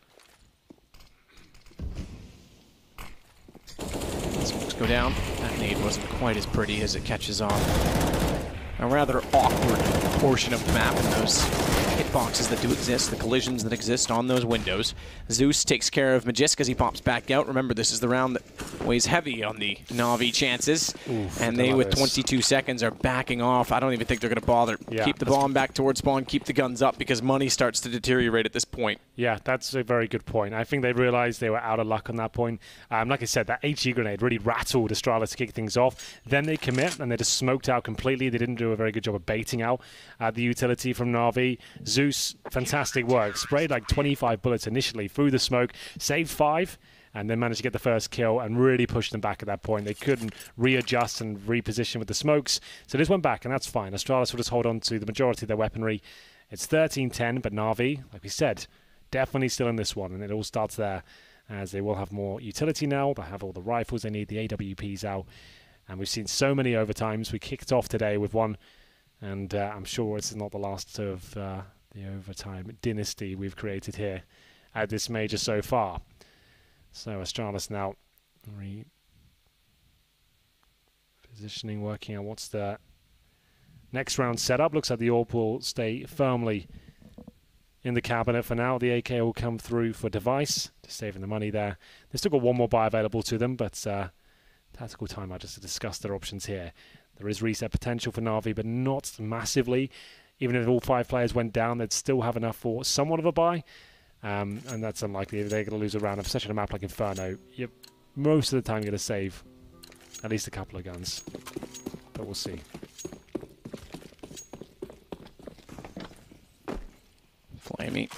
Smokes go down. That nade wasn't quite as pretty as it catches off a rather awkward portion of the map in those hitboxes that do exist, the collisions that exist on those windows. Zeus takes care of Magisk as he pops back out. Remember, this is the round that weighs heavy on the Na'Vi chances. Oof, and they, with 22 seconds, are backing off. I don't even think they're going to bother. Yeah, keep the bomb back towards spawn, keep the guns up, because money starts to deteriorate at this point. Yeah, that's a very good point. I think they realized they were out of luck on that point. Like I said, that HE grenade really rattled Astralis to kick things off. Then they commit, and they just smoked out completely. They didn't do a very good job of baiting out the utility from Na'Vi. Zeus, fantastic work. Sprayed like 25 bullets initially through the smoke, saved 5, and then managed to get the first kill and really pushed them back at that point. They couldn't readjust and reposition with the smokes, so this went back, and that's fine. Astralis will just hold on to the majority of their weaponry. It's 13-10, but Na'Vi, like we said, definitely still in this one, and it all starts there, as they will have more utility now. They have all the rifles they need, the AWPs out, and we've seen so many overtimes. We kicked off today with one, and I'm sure it's not the last of the overtime dynasty we've created here at this major so far. So Astralis now repositioning, working on what's the next round setup. Looks like the AWP will stay firmly in the cabinet for now. The AK will come through for device, just saving the money there. They've still got one more buy available to them, but tactical timeout just to discuss their options here. There is reset potential for Na'Vi, but not massively. Even if all 5 players went down, they'd still have enough for somewhat of a buy. And that's unlikely. If they're going to lose a round, especially on a map like Inferno, you're most of the time going to save at least a couple of guns. But we'll see. Flamey.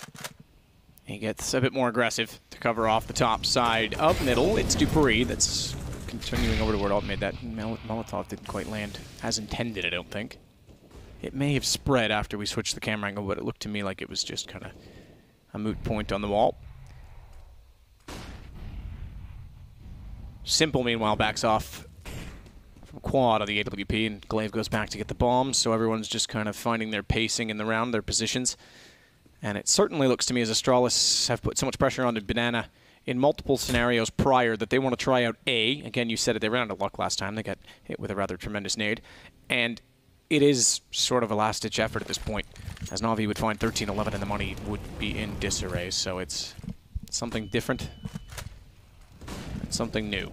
He gets a bit more aggressive to cover off the top side of middle. It's Dupree that's continuing over to where Alt made that. Molotov didn't quite land as intended, I don't think. It may have spread after we switched the camera angle, but it looked to me like it was just kind of a moot point on the wall. Simple, meanwhile, backs off from quad on the AWP, and Glaive goes back to get the bomb, so everyone's just kind of finding their pacing in the round, their positions. And it certainly looks to me as Astralis have put so much pressure onto Banana in multiple scenarios prior that they want to try out A. Again, you said it, they ran out of luck last time. They got hit with a rather tremendous nade. And it is sort of a last-ditch effort at this point, as Na'Vi would find 13-11 and the money would be in disarray. So it's something different and something new.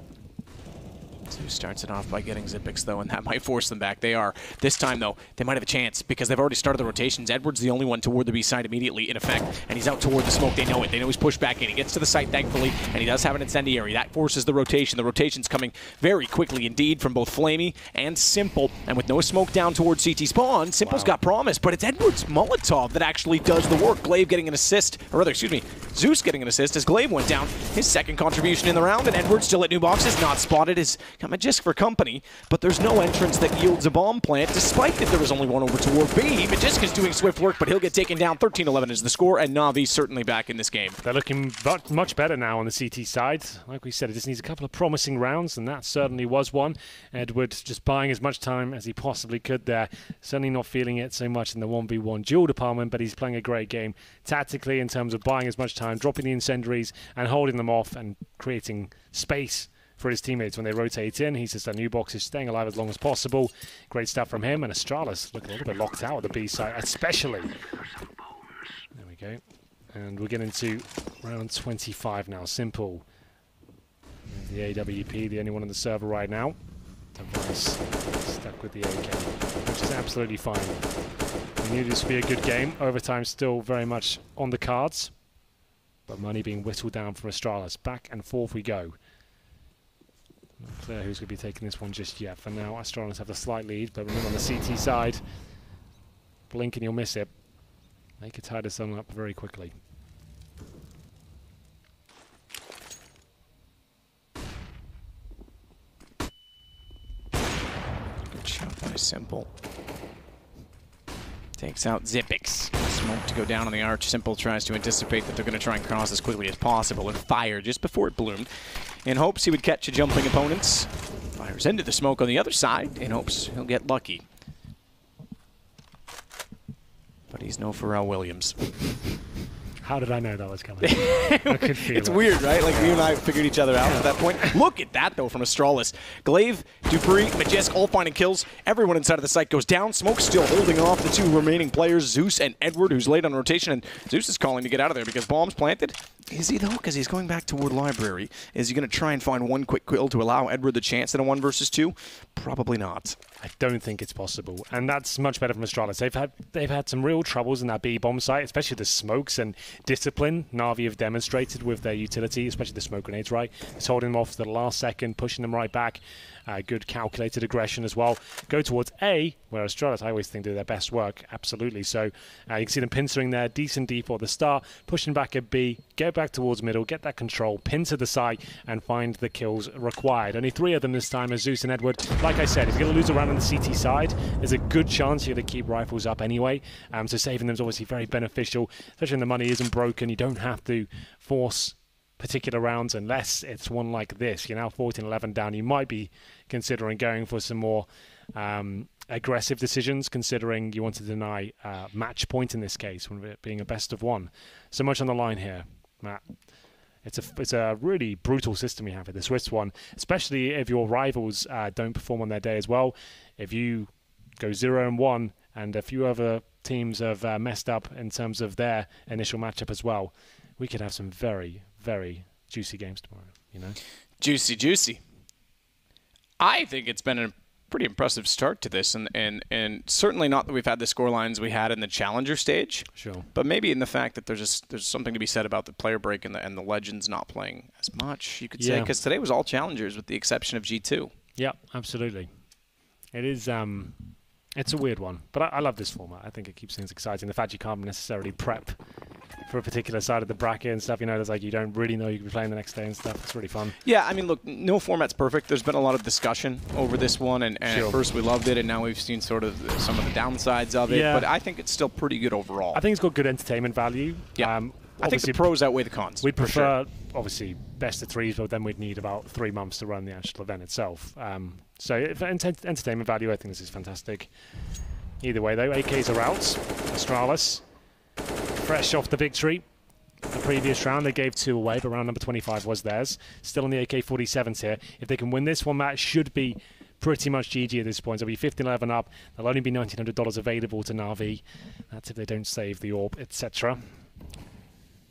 Zeus starts it off by getting Xyp9x, though, and that might force them back. They are. This time, though, they might have a chance because they've already started the rotations. Edward's the only one toward the B side immediately, in effect, and he's out toward the smoke. They know it. They know he's pushed back in. He gets to the site, thankfully, and he does have an incendiary. That forces the rotation. The rotation's coming very quickly indeed from both Flamey and Simple, and with no smoke down towards CT spawn, Simple's got promise, but it's Edward's Molotov that actually does the work. Glaive getting an assist, or rather, excuse me, Zeus getting an assist as Glaive went down. His second contribution in the round, and Edward still at new boxes, not spotted. Is got Magisk for company, but there's no entrance that yields a bomb plant, despite that there was only one over toward B. Magisk is doing swift work, but he'll get taken down. 13-11 is the score, and Na'Vi certainly back in this game. They're looking much better now on the CT side. Like we said, it just needs a couple of promising rounds, and that certainly was one. Edward just buying as much time as he possibly could there. Certainly not feeling it so much in the 1v1 duel department, but he's playing a great game tactically in terms of buying as much time, dropping the incendiaries, and holding them off and creating space for his teammates when they rotate in. He's just a new box, is staying alive as long as possible. Great stuff from him, and Astralis looking a little bit locked out at the B side, especially. There we go. And we're getting to round 25 now. Simple. The AWP, the only one on the server right now. Device stuck with the AK, which is absolutely fine. We knew this would be a good game. Overtime still very much on the cards, but money being whittled down from Astralis. Back and forth we go. Not clear who's going to be taking this one just yet. For now, Astralis have the slight lead, but remember on the CT side, blink and you'll miss it. They could tie this one up very quickly. Good shot by Simple. Takes out Xyp9x. Smoke to go down on the arch. Simple tries to anticipate that they're going to try and cross as quickly as possible and fire just before it bloomed, in hopes he would catch a jumping opponent. Fires into the smoke on the other side in hopes he'll get lucky. But he's no Pharrell Williams. How did I know that was coming? I could feel It's it. weird, right? Like, you and I figured each other out at that point. Look at that, though, from Astralis. Glaive, Dupree, Majesk all finding kills. Everyone inside of the site goes down. Smoke still holding off the two remaining players, Zeus and Edward, who's late on rotation. And Zeus is calling to get out of there because bomb's planted. Is he, though? Because he's going back toward Library. Is he going to try and find one quick kill to allow Edward the chance at a 1 versus 2? Probably not. I don't think it's possible, and that's much better from Astralis. They've had some real troubles in that B bomb site, especially the smokes and discipline. Na'Vi have demonstrated with their utility, especially the smoke grenades. Right, it's holding them off to the last second, pushing them right back. Good calculated aggression as well. Go towards A, where Astralis, I always think, do their best work. Absolutely. So you can see them pincering there, decent default at the start, pushing back at B, get back towards middle, get that control, pin to the side, and find the kills required. Only 3 of them this time as Zeus and Edward. Like I said, if you're going to lose around on the CT side, there's a good chance you're going to keep rifles up anyway. So saving them is obviously very beneficial, especially when the money isn't broken. You don't have to force particular rounds unless it's one like this. You're now 14-11 down. You might be considering going for some more aggressive decisions, considering you want to deny match point in this case, when it being a best of 1. So much on the line here, Matt. It's a really brutal system you have with the Swiss one, especially if your rivals don't perform on their day as well. If you go 0-1 and a few other teams have messed up in terms of their initial matchup as well, we could have some very, very juicy games tomorrow, you know? Juicy, juicy. I think it's been a pretty impressive start to this, and certainly not that we've had the scorelines we had in the Challenger stage. Sure. But maybe in the fact that there's something to be said about the player break and the Legends not playing as much, you could say, because today was all Challengers with the exception of G2. Yeah, absolutely. It is... it's a weird one, but I love this format. I think it keeps things exciting. The fact you can't necessarily prep for a particular side of the bracket and stuff, you know, there's like you don't really know you could be playing the next day and stuff. It's really fun. Yeah, I mean, look, no format's perfect. There's been a lot of discussion over this one, and Sure. at first we loved it, and now we've seen sort of some of the downsides of it, Yeah. but I think it's still pretty good overall. I think it's got good entertainment value. Yeah. I think the obviously pros outweigh the cons. we'd for sure. prefer, obviously, best of 3s, but then we'd need about 3 months to run the actual event itself. So for entertainment value, I think this is fantastic. Either way, though, AKs are out. Astralis, fresh off the victory. The previous round, they gave 2 away, but round number 25 was theirs. Still on the AK-47s here. If they can win this one, match should be pretty much GG at this point. They'll be 15-11 up. There'll only be $1,900 available to Na'Vi. That's if they don't save the orb, etc.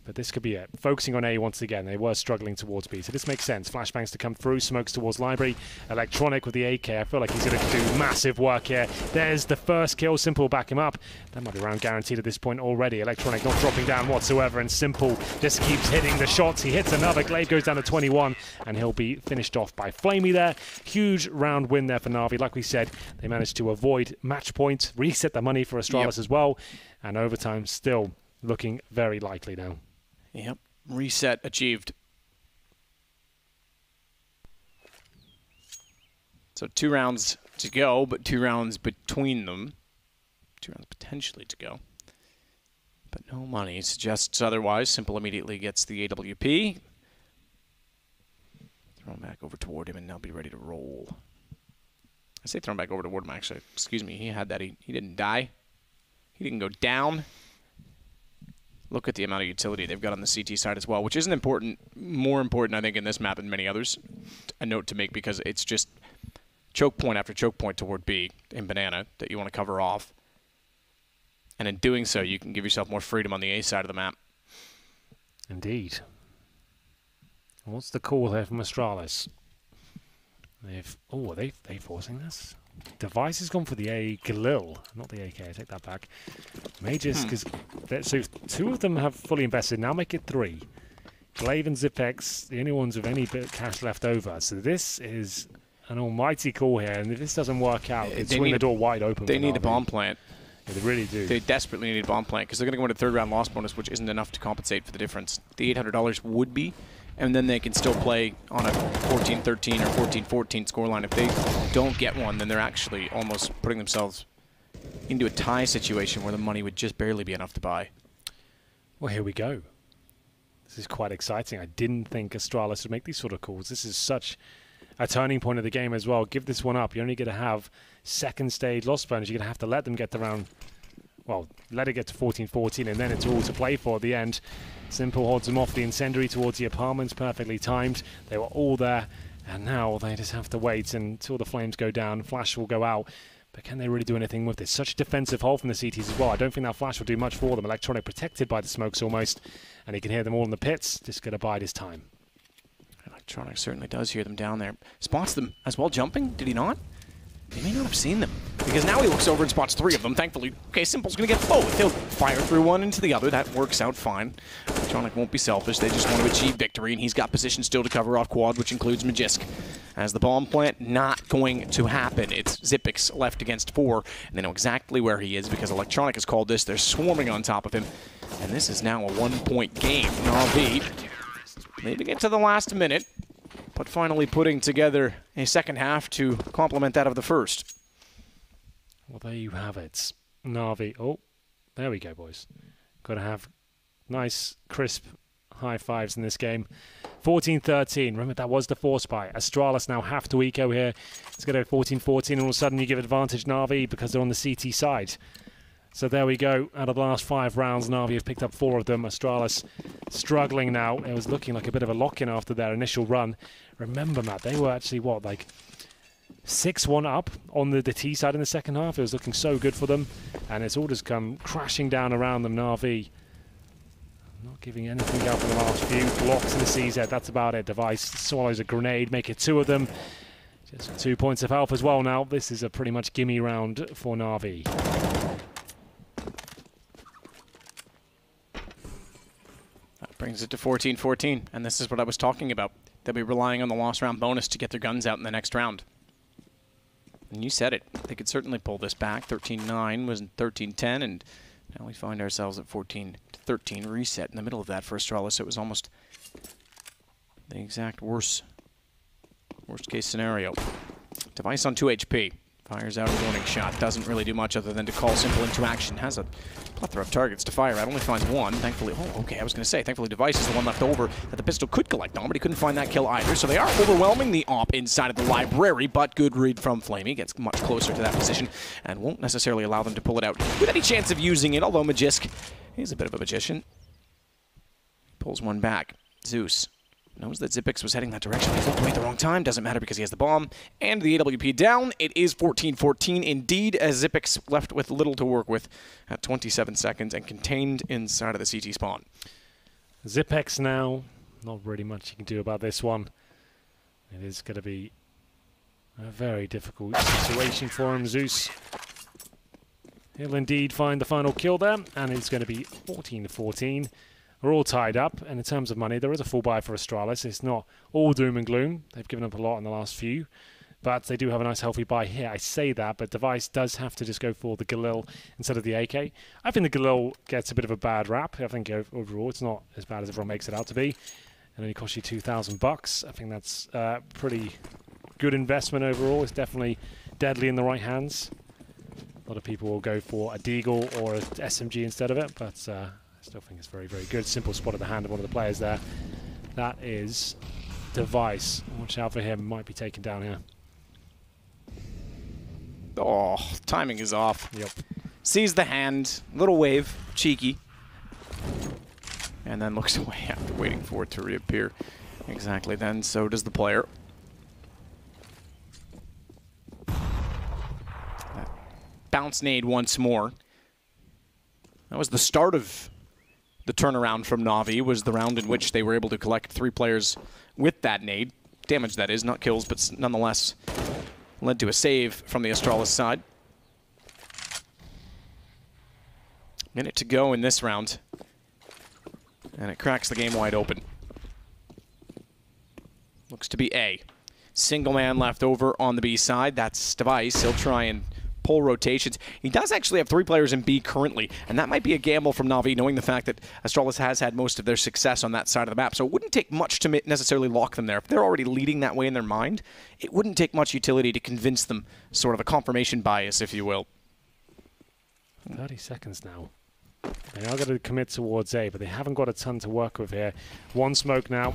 But this could be it. Focusing on A once again. They were struggling towards B, so this makes sense. Flashbangs to come through, smokes towards Library. Electronic with the AK. I feel like he's going to do massive work here. There's the first kill. Simple back him up. That might be round guaranteed at this point already. Electronic not dropping down whatsoever, and Simple just keeps hitting the shots. He hits another. Glaive goes down to 21, and he'll be finished off by Flamey there. Huge round win there for Na'Vi. Like we said, they managed to avoid match point, reset the money for Astralis as well, and overtime still looking very likely now. Yep. Reset achieved. So 2 rounds to go, but 2 rounds between them. 2 rounds potentially to go. But no money suggests otherwise. Simple immediately gets the AWP. Thrown back over toward him and now be ready to roll. I say thrown back over toward him, actually. Excuse me, he had that. He didn't die. He didn't go down. Look at the amount of utility they've got on the CT side as well, which isn't important, more important, I think, in this map than many others. A note to make because it's just choke point after choke point toward B in Banana that you want to cover off. And in doing so, you can give yourself more freedom on the A side of the map. Indeed. What's the call here from Astralis? Are they forcing this? Device has gone for the A Galil, not the AK. I take that back. Mages, because so 2 of them have fully invested. Now make it 3. Glaive and Zipex, the only ones with any bit of cash left over. So this is an almighty call here, and if this doesn't work out, it's swing the door wide open. They need a bomb plant. Yeah, they really do. They desperately need a bomb plant because they're going to go into 3rd round loss bonus, which isn't enough to compensate for the difference. The $800 would be, and then they can still play on a 14-13 or 14-14 scoreline. If they don't get one, then they're actually almost putting themselves into a tie situation where the money would just barely be enough to buy. Well, here we go. This is quite exciting. I didn't think Astralis would make these sort of calls. This is such a turning point of the game as well. Give this one up. You're only going to have 2nd stage loss bonus. You're going to have to let them get to round well, let it get to 14-14, and then it's all to play for at the end. Simple holds them off the incendiary towards the apartments, perfectly timed. They were all there, and now they just have to wait until the flames go down. Flash will go out. But can they really do anything with this? Such a defensive hold from the CTs as well. I don't think that flash will do much for them. Electronic protected by the smokes almost. And he can hear them all in the pits. Just going to bide his time. Electronic certainly does hear them down there. Spots them as well jumping, did he not? He may not have seen them. Because now he looks over and spots 3 of them, thankfully. Okay, Simple's going to get both. He'll fire through one into the other. That works out fine. Electronic won't be selfish. They just want to achieve victory, and he's got position still to cover off quad, which includes Magisk. As the bomb plant, not going to happen. It's Xyp9x left against 4, and they know exactly where he is because Electronic has called this. They're swarming on top of him, and this is now a 1-point game. NaVi leading it to the last minute, but finally putting together a second half to complement that of the first. Well, there you have it. NaVi. Oh, there we go, boys. Got to have nice, crisp high fives in this game. 14-13. Remember, that was the force buy. Astralis now have to eco here. It's going to go 14-14, and all of a sudden you give advantage NaVi because they're on the CT side. So there we go. Out of the last 5 rounds, NaVi have picked up 4 of them. Astralis struggling now. It was looking like a bit of a lock-in after their initial run. Remember, Matt, they were actually, what, like 6-1 up on the T side in the second half. It was looking so good for them. And it's all just come crashing down around them. NaVi not giving anything up in the last few. Blocks in the CZ, that's about it. Device swallows a grenade, make it 2 of them. Just 2 points of health as well now. This is a pretty much gimme round for NaVi. That brings it to 14-14, and this is what I was talking about. They'll be relying on the lost round bonus to get their guns out in the next round. And you said it. They could certainly pull this back. 13-9 was 13-10, and now we find ourselves at 14-13 reset in the middle of that for Astralis. It was almost the exact worst case scenario. Device on 2 HP. Fires out a warning shot. Doesn't really do much other than to call Simple into action. Has a plethora of targets to fire at. Only finds 1. Thankfully, oh, okay, I was going to say, thankfully Device is the one left over that the pistol could collect on, but he couldn't find that kill either. So they are overwhelming the op inside of the library, but good read from Flamey. Gets much closer to that position and won't necessarily allow them to pull it out with any chance of using it, although Magisk is a bit of a magician. Pulls one back. Zeus knows that Xyp9x was heading that direction. He's looked away at the wrong time. Doesn't matter because he has the bomb and the AWP down. It is 14-14 indeed, as Xyp9x left with little to work with at 27 seconds and contained inside of the CT spawn. Xyp9x now. Not really much you can do about this one. It is going to be a very difficult situation for him. Zeus, he'll indeed find the final kill there, and it's going to be 14-14. We're all tied up, and in terms of money, there is a full buy for Astralis. It's not all doom and gloom. They've given up a lot in the last few, but they do have a nice healthy buy here. I say that, but Device does have to just go for the Galil instead of the AK. I think the Galil gets a bit of a bad rap. I think overall it's not as bad as everyone makes it out to be. And only costs you $2,000. I think that's a pretty good investment overall. It's definitely deadly in the right hands. A lot of people will go for a Deagle or a SMG instead of it, but I still think it's very, very good. Simple spot at the hand of one of the players there. That is Device. Watch out for him. Might be taken down here. Oh, timing is off. Yep. Sees the hand, little wave, cheeky, and then looks away after waiting for it to reappear. Exactly then, so does the player. Bounce nade once more. That was the start of the turnaround from NaVi, was the round in which they were able to collect 3 players with that nade. Damage, that is, not kills, but nonetheless led to a save from the Astralis side. Minute to go in this round, and it cracks the game wide open. Looks to be A. Single man left over on the B side. That's Device. He'll try and pull rotations. He does actually have 3 players in B currently, and that might be a gamble from NaVi, knowing the fact that Astralis has had most of their success on that side of the map. So it wouldn't take much to necessarily lock them there. If they're already leading that way in their mind, it wouldn't take much utility to convince them, sort of a confirmation bias, if you will. 30 seconds now. They are going to commit towards A, but they haven't got a ton to work with here. One smoke now.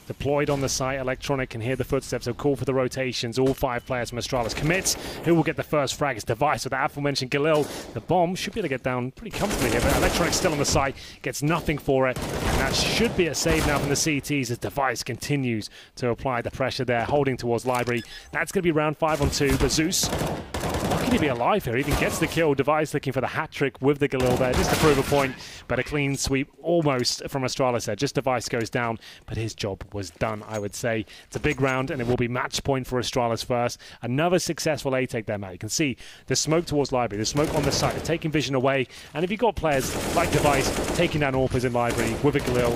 deployed on the site. Electronic can hear the footsteps, so call for the rotations. All 5 players from Astralis commits. Who will get the first frag? It's Device with the aforementioned Galil. The bomb should be able to get down pretty comfortably here, but Electronic still on the site, gets nothing for it. And that should be a save now from the CTs as Device continues to apply the pressure there, holding towards Library. That's going to be round 5 on 2, but Zeus, how can he be alive here? He even gets the kill. Device looking for the hat-trick with the Galil there, just to prove a point, but a clean sweep almost from Astralis there. Just Device goes down, but his job was done, I would say. It's a big round, and it will be match point for Astralis first. Another successful A-take there, Matt. You can see the smoke towards Library, the smoke on the side, they're taking vision away, and if you've got players like Device taking down Orpas in Library with a Galil,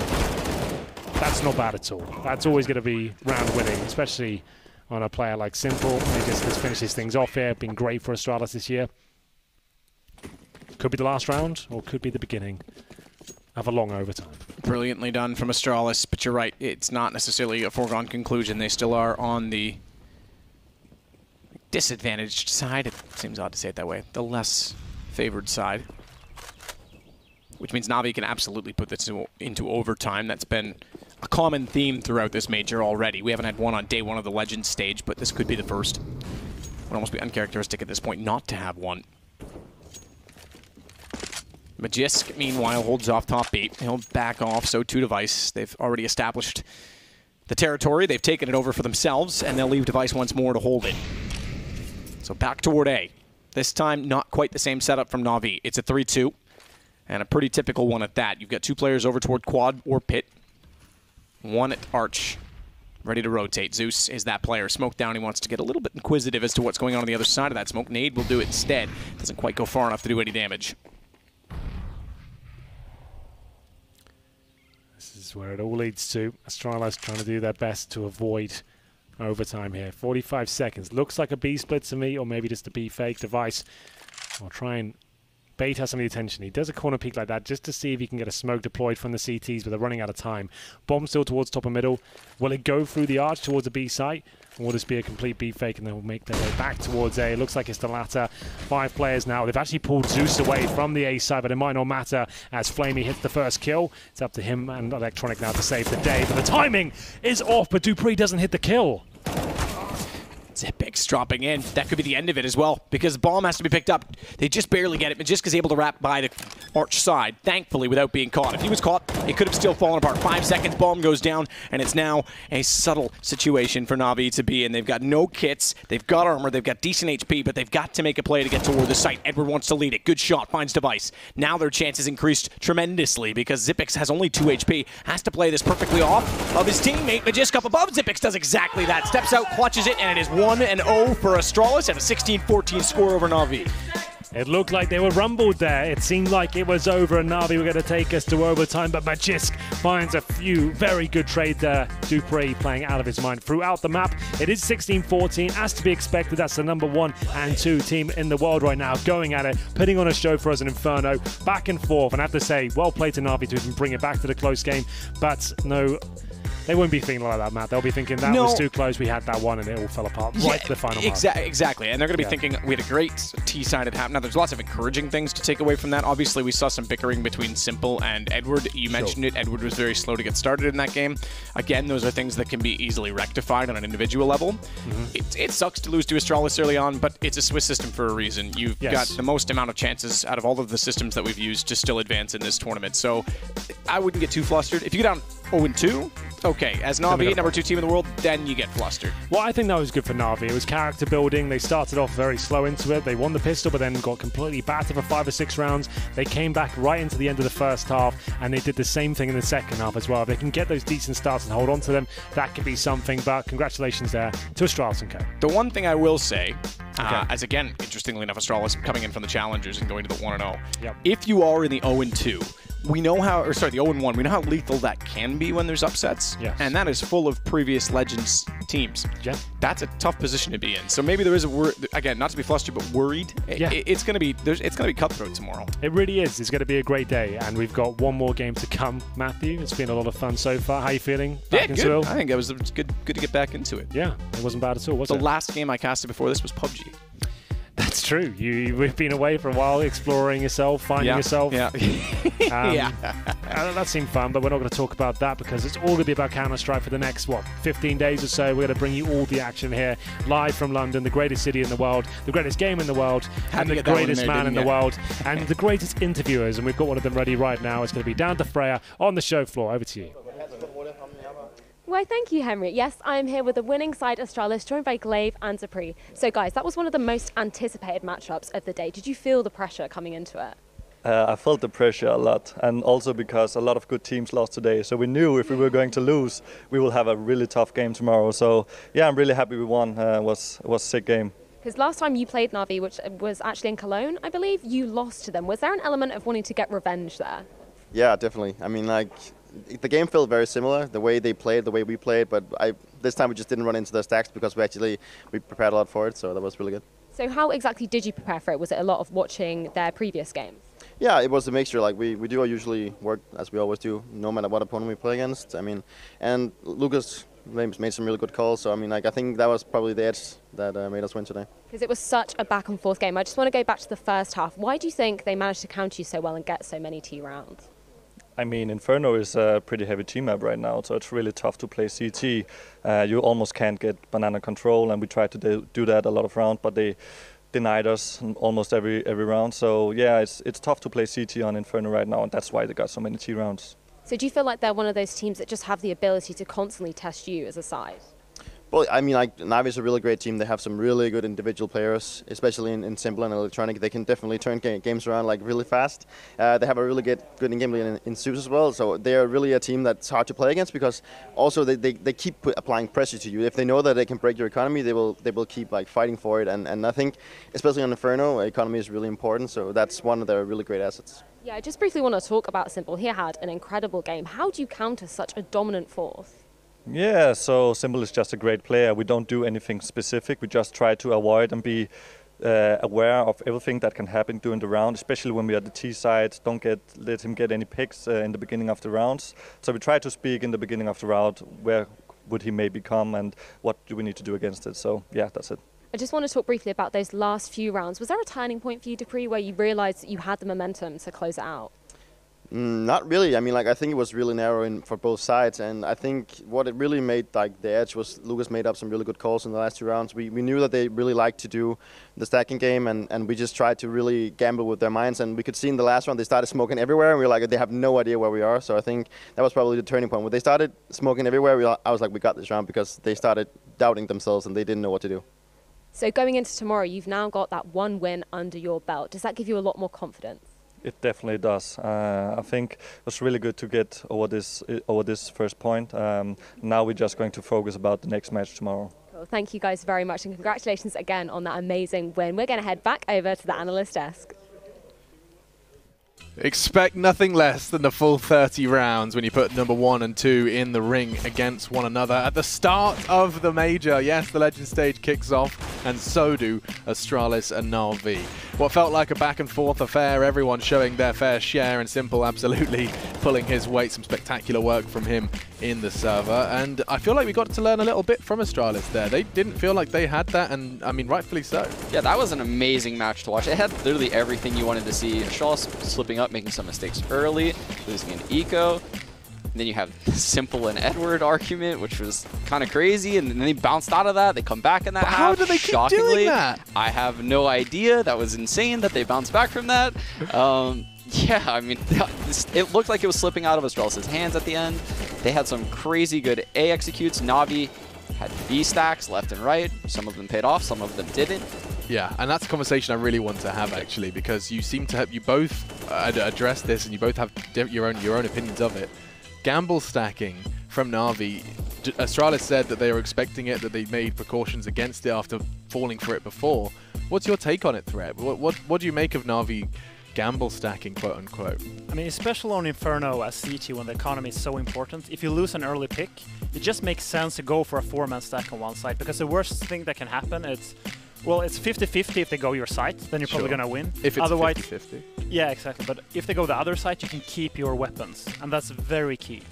that's not bad at all. That's always going to be round winning, especially on a player like Simple. He just finishes things off here. Been great for Astralis this year. Could be the last round, or could be the beginning of a long overtime. Brilliantly done from Astralis, but you're right, it's not necessarily a foregone conclusion. They still are on the disadvantaged side. It seems odd to say it that way. The less favored side. Which means NaVi can absolutely put this into overtime. That's been a common theme throughout this major already. We haven't had one on day 1 of the Legends stage, but this could be the first. It would almost be uncharacteristic at this point not to have one. Magisk, meanwhile, holds off top 8. He'll back off, so too Device. They've already established the territory. They've taken it over for themselves, and they'll leave Device once more to hold it. So back toward A. This time, not quite the same setup from NaVi. It's a 3-2. And a pretty typical one at that. You've got 2 players over toward Quad or Pit. 1 at Arch, ready to rotate. Zeus is that player. Smoke down, he wants to get a little bit inquisitive as to what's going on the other side of that smoke. Nade will do it instead. Doesn't quite go far enough to do any damage. This is where it all leads to. Astralis trying to do their best to avoid overtime here. 45 seconds. Looks like a B split to me, or maybe just a B fake. Device will try and bait has some of the attention. He does a corner peek like that just to see if he can get a smoke deployed from the CTs, but they're running out of time. Bomb still towards top and middle. Will it go through the arch towards the B site? Or will this be a complete B fake and they'll make their way back towards A? It looks like it's the latter. 5 players now. They've actually pulled Zeus away from the A side, but it might not matter as Flamey hits the first kill. It's up to him and Electronic now to save the day, but the timing is off, but Dupree doesn't hit the kill. Zipix dropping in. That could be the end of it as well, because the bomb has to be picked up. They just barely get it. Magisk is able to wrap by the arch side, thankfully, without being caught. If he was caught, it could have still fallen apart. 5 seconds, bomb goes down, and it's now a subtle situation for NaVi to be in. They've got no kits, they've got armor, they've got decent HP, but they've got to make a play to get toward the site. Edward wants to lead it. Good shot, finds Device. Now their chances increased tremendously because Zipix has only 2 HP. Has to play this perfectly off of his teammate. Magisk up above. Zipix does exactly that. Steps out, clutches it, and it is 1-0 for Astralis at a 16-14 score over NaVi. It looked like they were rumbled there. It seemed like it was over and NaVi were going to take us to overtime, but Magisk finds a few very good trades there. Dupree playing out of his mind throughout the map. It is 16-14, as to be expected. That's the number 1 and 2 team in the world right now, going at it, putting on a show for us in Inferno, back and forth. And I have to say, well played to NaVi to even bring it back to the close game, but no, they won't be thinking like that, Matt. They'll be thinking that was too close. We had that one and it all fell apart right to the final mark. Exactly. And they're going to be thinking we had a great T-sided half. Now, there's lots of encouraging things to take away from that. Obviously, we saw some bickering between Simple and Edward. You mentioned it. Edward was very slow to get started in that game. Again, those are things that can be easily rectified on an individual level. It sucks to lose to Astralis early on, but it's a Swiss system for a reason. You've got the most amount of chances out of all of the systems that we've used to still advance in this tournament. So I wouldn't get too flustered. If you get down 0-2, okay, as NaVi, number 2 team in the world, then you get flustered. Well, I think that was good for NaVi. It was character building. They started off very slow into it. They won the pistol, but then got completely battered for 5 or 6 rounds. They came back right into the end of the first half, and they did the same thing in the second half as well. If they can get those decent starts and hold on to them, that could be something. But congratulations there to Astralis and Co. The one thing I will say, as again, interestingly enough, Astralis coming in from the challengers and going to the 1-0. If you are in the 0-2, we know how, or sorry, the 0-1, we know how lethal that can be when there's upsets. And that is full of previous Legends teams. That's a tough position to be in. So maybe there is a again, not to be flustered, but worried. It's gonna be cutthroat tomorrow. It really is. It's gonna be a great day, and we've got one more game to come, Matthew. It's been a lot of fun so far. How are you feeling? Back into good. I think it was good to get back into it. Yeah, it wasn't bad at all, was it? The last game I casted before this was PUBG. That's true. You've been away for a while, exploring yourself, finding yourself. that seemed fun, but we're not going to talk about that because it's all going to be about Counter-Strike for the next, 15 days or so. We're going to bring you all the action here, live from London, the greatest city in the world, the greatest game in the world, and the greatest man in the world, and the greatest interviewers. And we've got one of them ready right now. It's going to be down to Freya on the show floor. Over to you. Why, thank you, Henry. Yes, I'm here with the winning side Astralis, joined by Glaive and Dupree. So, guys, that was one of the most anticipated matchups of the day. Did you feel the pressure coming into it? I felt the pressure a lot, and also because a lot of good teams lost today. So we knew if we were going to lose, we will have a really tough game tomorrow. So, yeah, I'm really happy we won. It was a sick game. Because last time you played NaVi, which was actually in Cologne, I believe, you lost to them. Was there an element of wanting to get revenge there? Yeah, definitely. I mean, like, the game felt very similar, the way they played, the way we played, but this time we just didn't run into their stacks because we prepared a lot for it, so that was really good. So how exactly did you prepare for it? Was it a lot of watching their previous games? Yeah, it was a mixture. Like we do usually work as we always do, no matter what opponent we play against. I mean, and Lucas made some really good calls, so I mean, like, I think that was probably the edge that made us win today. Because it was such a back and forth game. I just want to go back to the first half. Why do you think they managed to counter you so well and get so many T rounds? I mean, Inferno is a pretty heavy team map right now, so it's really tough to play CT. You almost can't get banana control, and we tried to do that a lot of rounds, but they denied us almost every round. So yeah, it's tough to play CT on Inferno right now, and that's why they got so many T rounds. So do you feel like they're one of those teams that just have the ability to constantly test you as a side? Well, I mean, like, NaVi is a really great team. They have some really good individual players, especially in Simple and Electronic. They can definitely turn games around, like, really fast. They have a really good in-game in Zeus as well. So they are really a team that's hard to play against because also they keep applying pressure to you. If they know that they can break your economy, they will keep, like, fighting for it. And I think, especially on Inferno, economy is really important. So that's one of their really great assets. Yeah, I just briefly want to talk about Simple. He had an incredible game. How do you counter such a dominant force? Yeah, so Simple is just a great player. We don't do anything specific. We just try to avoid and be aware of everything that can happen during the round, especially when we are at the T side. Don't let him get any picks in the beginning of the rounds. So we try to speak in the beginning of the round where would he maybe come and what do we need to do against it. So yeah, that's it. I just want to talk briefly about those last few rounds. Was there a turning point for you, Dupree, where you realised that you had the momentum to close it out? Not really. I mean, like, I think it was really narrow for both sides, and I think what it really made, like, the edge was Lucas made up some really good calls in the last two rounds. We knew that they really liked to do the stacking game, and we just tried to really gamble with their minds, and we could see in the last round they started smoking everywhere, and we were like, they have no idea where we are. So I think that was probably the turning point. When they started smoking everywhere, I was like, we got this round, because they started doubting themselves and they didn't know what to do. So going into tomorrow, you've now got that one win under your belt. Does that give you a lot more confidence? It definitely does. I think it was really good to get over this first point. Now we're just going to focus about the next match tomorrow. Cool. Thank you guys very much, and congratulations again on that amazing win. We're going to head back over to the analyst desk. Expect nothing less than the full 30 rounds when you put number 1 and 2 in the ring against one another at the start of the major. Yes, the Legend stage kicks off, and so do Astralis and NaVi. What felt like a back and forth affair, everyone showing their fair share, and Simple absolutely pulling his weight. Some spectacular work from him in the server, and I feel like we got to learn a little bit from Astralis there. They didn't feel like they had that, and I mean, rightfully so. Yeah, that was an amazing match to watch. It had literally everything you wanted to see. Astralis slipping up, making some mistakes early, losing an eco. And then you have Simple and Edward argument, which was kind of crazy, and then they bounced out of that. They come back in that half. How do they keep doing that? I have no idea. That was insane that they bounced back from that. Yeah, I mean, it looked like it was slipping out of Astralis' hands at the end. They had some crazy good A executes. NaVi had B stacks left and right. Some of them paid off, some of them didn't. Yeah, and that's a conversation I really want to have, actually, because you seem to have, you both address this, and you both have your own opinions of it. Gamble stacking from NaVi. Astralis said that they were expecting it, that they made precautions against it after falling for it before. What's your take on it, Threat? What do you make of NaVi gamble stacking, quote unquote? I mean, especially on Inferno as CT when the economy is so important, if you lose an early pick, it just makes sense to go for a 4-man stack on one side, because the worst thing that can happen is, well, it's 50-50 if they go your side, then you're probably going to win. If it's otherwise, 50-50. Yeah, exactly. But if they go the other side, you can keep your weapons, and that's very key.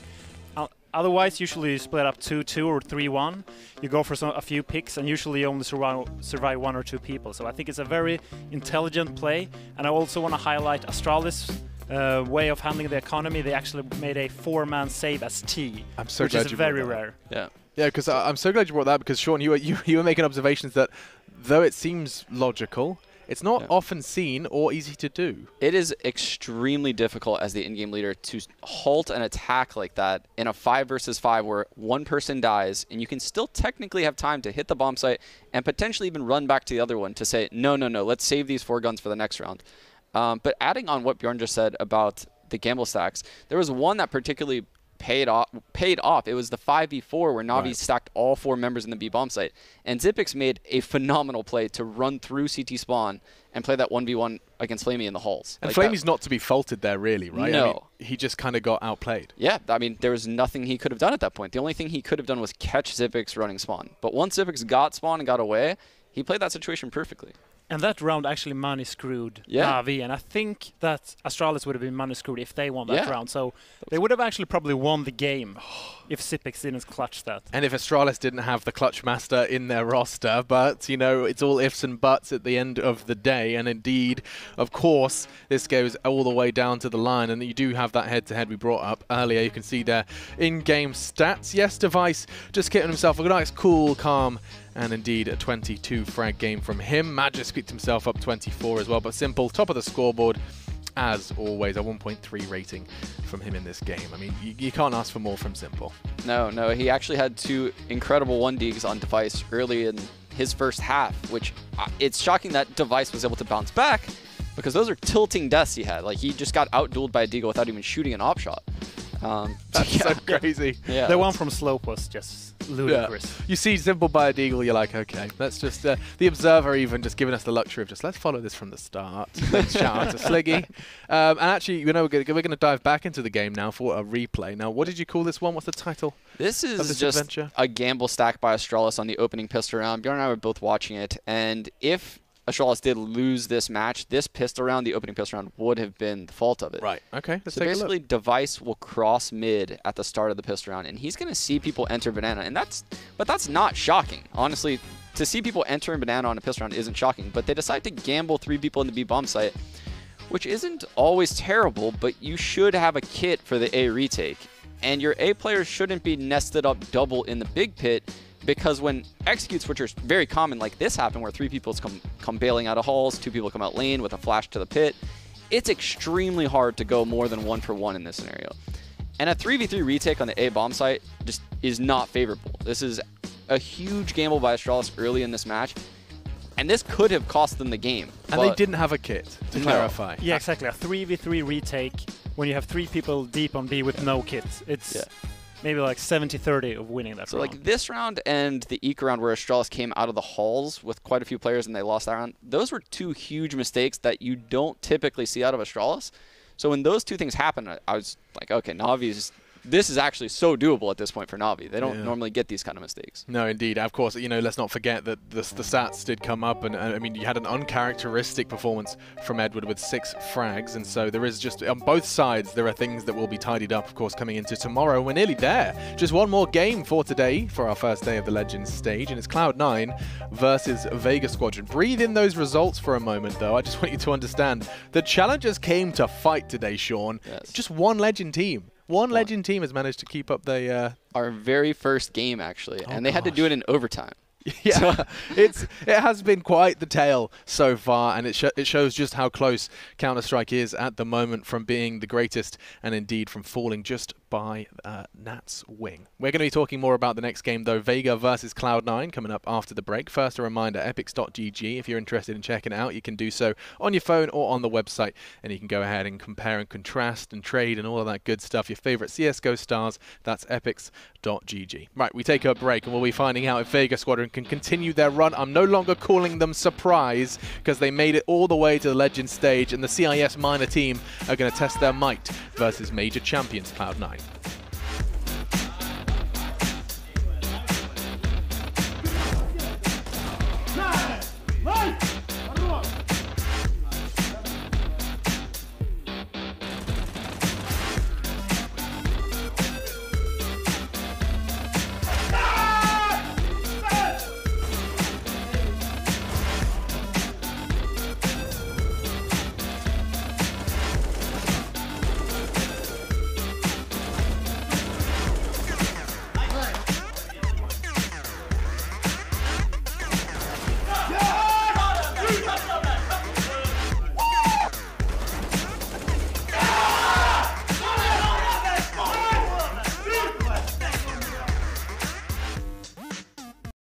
Otherwise, usually you split up 2-2 or 3-1. You go for a few picks, and usually you only survive 1 or 2 people. So I think it's a very intelligent play. And I also want to highlight Astralis way of handling the economy. They actually made a 4-man save as T, I'm so which glad is you very brought that up. rare. Yeah. Yeah, because I'm so glad you brought that, because Sean, you were making observations that, though it seems logical, it's not often seen or easy to do. It is extremely difficult as the in-game leader to halt an attack like that in a 5 versus 5 where one person dies, and you can still technically have time to hit the bomb site and potentially even run back to the other one to say, no, let's save these 4 guns for the next round. But adding on what Bjorn just said about the gamble stacks, there was one that particularly paid off. It was the 5v4 where NaVi stacked all 4 members in the B bomb site, and Xyp9x made a phenomenal play to run through CT spawn and play that 1v1 against Flamey in the halls. And Flamey's not to be faulted there, really, right? No. I mean, he just kind of got outplayed. Yeah, I mean, there was nothing he could have done at that point. The only thing he could have done was catch Xyp9x running spawn. But once Xyp9x got spawn and got away, he played that situation perfectly. And that round actually money screwed NaVi, and I think that Astralis would have been money screwed if they won that round. So they would have actually probably won the game if Xyp9x didn't clutch that. And if Astralis didn't have the clutch master in their roster, but, you know, it's all ifs and buts at the end of the day. And indeed, of course, this goes all the way down to the line, and you do have that head-to-head we brought up earlier. You can see their in-game stats. Yes, Device just getting himself a nice, cool, calm, and indeed a 22 frag game from him. Magis picked himself up 24 as well, but Simple, top of the scoreboard, as always, a 1.3 rating from him in this game. I mean, you can't ask for more from Simple. No, he actually had 2 incredible 1Ds on Device early in his first half, which it's shocking that Device was able to bounce back, because those are tilting deaths he had. Like, he just got out-dueled by a Deagle without even shooting an op shot. That's so crazy. Yeah, the one from Slope was just ludicrous. Yeah. You see Simple by a Deagle, you're like, okay, let's just, the Observer even just giving us the luxury of just, let's follow this from the start. Let's shout out to Sliggy. And actually, you know, we're going to dive back into the game now for a replay. Now, what did you call this one? What's the title? This is just adventure? A gamble stack by Astralis on the opening pistol round. Bjorn and I were both watching it, and if Astralis did lose this match, this pistol round, the opening pistol round, would have been the fault of it. Right, okay, let's so take basically, a look. Device will cross mid at the start of the pistol round, and he's going to see people enter Banana, and that's not shocking. Honestly, to see people enter in Banana on a pistol round isn't shocking, but they decide to gamble 3 people in the B bomb site, which isn't always terrible, but you should have a kit for the A retake, and your A players shouldn't be nested up double in the big pit, because when executes, which are very common, like this happen, where 3 people come bailing out of halls, 2 people come out lane with a flash to the pit, it's extremely hard to go more than 1 for 1 in this scenario. And a 3v3 retake on the A bomb site just is not favorable. This is a huge gamble by Astralis early in this match, and this could have cost them the game. And they didn't have a kit, to clarify. Yeah, exactly. A 3v3 retake when you have 3 people deep on B with no kit. It's maybe like 70-30 of winning that round. So like this round and the Eco round where Astralis came out of the halls with quite a few players and they lost that round, those were 2 huge mistakes that you don't typically see out of Astralis. So when those 2 things happened, I was like, okay, this is actually so doable at this point for NaVi. They don't normally get these kind of mistakes. No, indeed. Of course, you know, let's not forget that the stats did come up, and I mean, you had an uncharacteristic performance from Edward with 6 frags, and so there is just, on both sides, there are things that will be tidied up, of course, coming into tomorrow. We're nearly there. Just one more game for today, for our first day of the Legends stage, and it's Cloud9 versus Vega Squadron. Breathe in those results for a moment, though. I just want you to understand, the challengers came to fight today, Sean. Yes. Just one Legend team. One Legend team has managed to keep up the... Our very first game, actually, and they had to do it in overtime. Yeah, it has been quite the tale so far, and it shows just how close Counter-Strike is at the moment from being the greatest, and indeed from falling just by Nat's wing. We're going to be talking more about the next game, though. Vega versus Cloud9 coming up after the break. First, a reminder, epics.gg. If you're interested in checking it out, you can do so on your phone or on the website, and you can go ahead and compare and contrast and trade and all of that good stuff. Your favorite CSGO stars, that's epics.gg. Right, we take a break, and we'll be finding out if Vega Squadron can continue their run. I'm no longer calling them surprise, because they made it all the way to the Legends stage, and the CIS minor team are going to test their might versus major champions Cloud9.